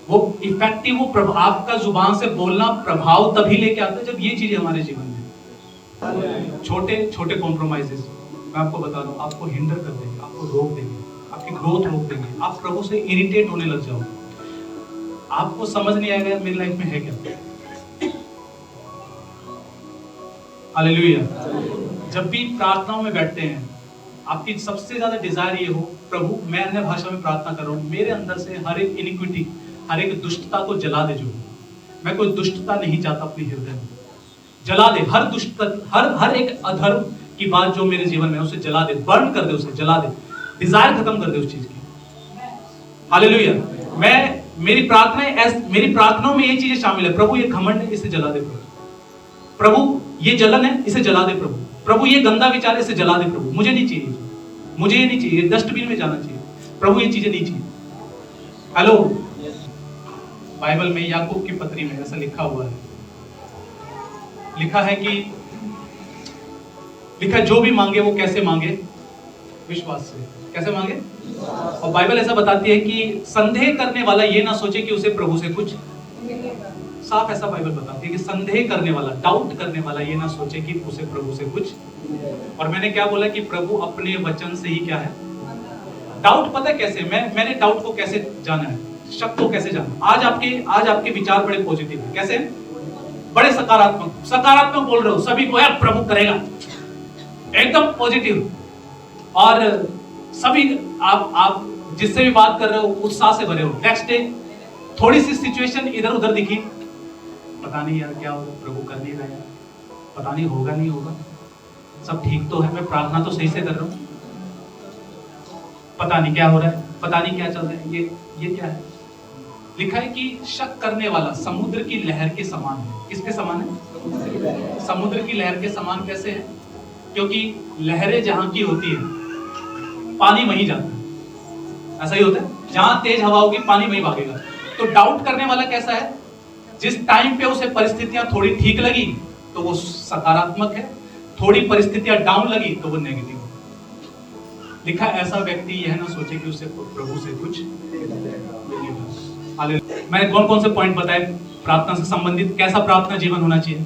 वो इफेक्टिव, वो आपका जुबान से बोलना प्रभाव तभी लेके आता है जब ये चीजें हमारे जीवन में, छोटे छोटे कॉम्प्रोमाइजेस, मैं आपको बता रहा हूँ, आपको हिंडर कर देंगे, आपको रोक देंगे, आपकी ग्रोथ रोक देंगे, आप प्रभु से इरिटेट होने लग जाओगे, आपको समझ नहीं आएगा मेरी लाइफ में है क्या। हालेलुया। जब भी प्रार्थनाओं में बैठते हैं, आपकी सबसे ज्यादा डिजायर ये हो, प्रभु मैं अन्य भाषा में प्रार्थना कर रहा हूँ, मेरे अंदर से हर एक इनिक्विटी, हर एक दुष्टता को जला दे। जो मैं कोई दुष्टता नहीं चाहता अपने हृदय में, जला दे हर दुष्टता, हर एक अधर्म की बात जो मेरे जीवन में, उसे जला दे, बर्न कर दे, उसे जला दे, डिजायर खत्म कर दे उस चीज की। हालेलुया। मेरी प्रार्थनाओं में ये चीजें शामिल है, प्रभु ये घमंड है, इसे जला दे प्रभु, ये जलन है, इसे जला दे प्रभु, ये गंदा विचार है, इसे जला दे प्रभु, मुझे नहीं चाहिए, मुझे ये नहीं चाहिए, डस्टबिन में जाना चाहिए प्रभु, ये चीजें नहीं चाहिए। हेलो, बाइबल में याकूब की पत्री में ऐसा लिखा हुआ है, लिखा है कि जो भी मांगे वो कैसे मांगे? विश्वास से। कैसे मांगे? और बाइबल ऐसा बताती है कि संदेह करने वाला ये ना सोचे कि उसे प्रभु से कुछ, साफ ऐसा बाइबल बताती है कि संदेह करने वाला, डाउट करने वाला ये ना सोचे कि उसे प्रभु से कुछ। और मैंने क्या बोला कि प्रभु अपने वचन से ही क्या है, डाउट पता है कैसे, मैंने डाउट को कैसे जाना है, शक को कैसे जाना। आज आपके विचार बड़े पॉजिटिव है, कैसे, बड़े सकारात्मक बोल रहे हो, सभी को यार प्रभु करेगा, एकदम पॉजिटिव, और सभी आप जिससे भी बात कर रहे हो उत्साह से भरे हो। नेक्स्ट डे थोड़ी सी सिचुएशन इधर उधर दिखी, पता नहीं यार क्या होगा, प्रभु कर नहीं रहा है, पता नहीं होगा नहीं होगा, सब ठीक तो है, मैं प्रार्थना तो सही से कर रहा हूँ, पता नहीं क्या हो रहा है, पता नहीं क्या चल रहा है, ये क्या है। लिखा है कि शक करने वाला समुद्र की लहर के समान है। किसके समान है? समुद्र की लहर के समान। कैसे है? क्योंकि लहरें जहां की होती है पानी वहीं जाता है, ऐसा ही होता है, जहां तेज हवा होगी पानी वहीं भागेगा। तो डाउट करने वाला कैसा है? जिस टाइम पे उसे परिस्थितियां थोड़ी ठीक लगी तो वो सकारात्मक है, थोड़ी परिस्थितियां डाउन लगी तो वो नेगेटिव है। लिखा ऐसा व्यक्ति यह ना सोचे कि उसे प्रभु से कुछ मिलेगा। मैंने कौन कौन से पॉइंट बताए प्रार्थना से संबंधित, कैसा प्रार्थना जीवन होना चाहिए?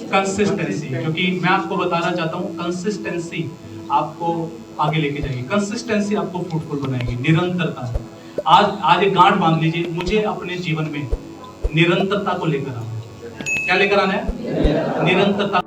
कंसिस्टेंसी। क्योंकि मैं आपको बताना चाहता हूँ, कंसिस्टेंसी आपको आगे लेके जाएगी, कंसिस्टेंसी आपको फ्रूटफुल बनाएगी, निरंतरता। आज एक गांठ बांध लीजिए, मुझे अपने जीवन में निरंतरता को लेकर आना है। क्या लेकर आना है? निरंतरता।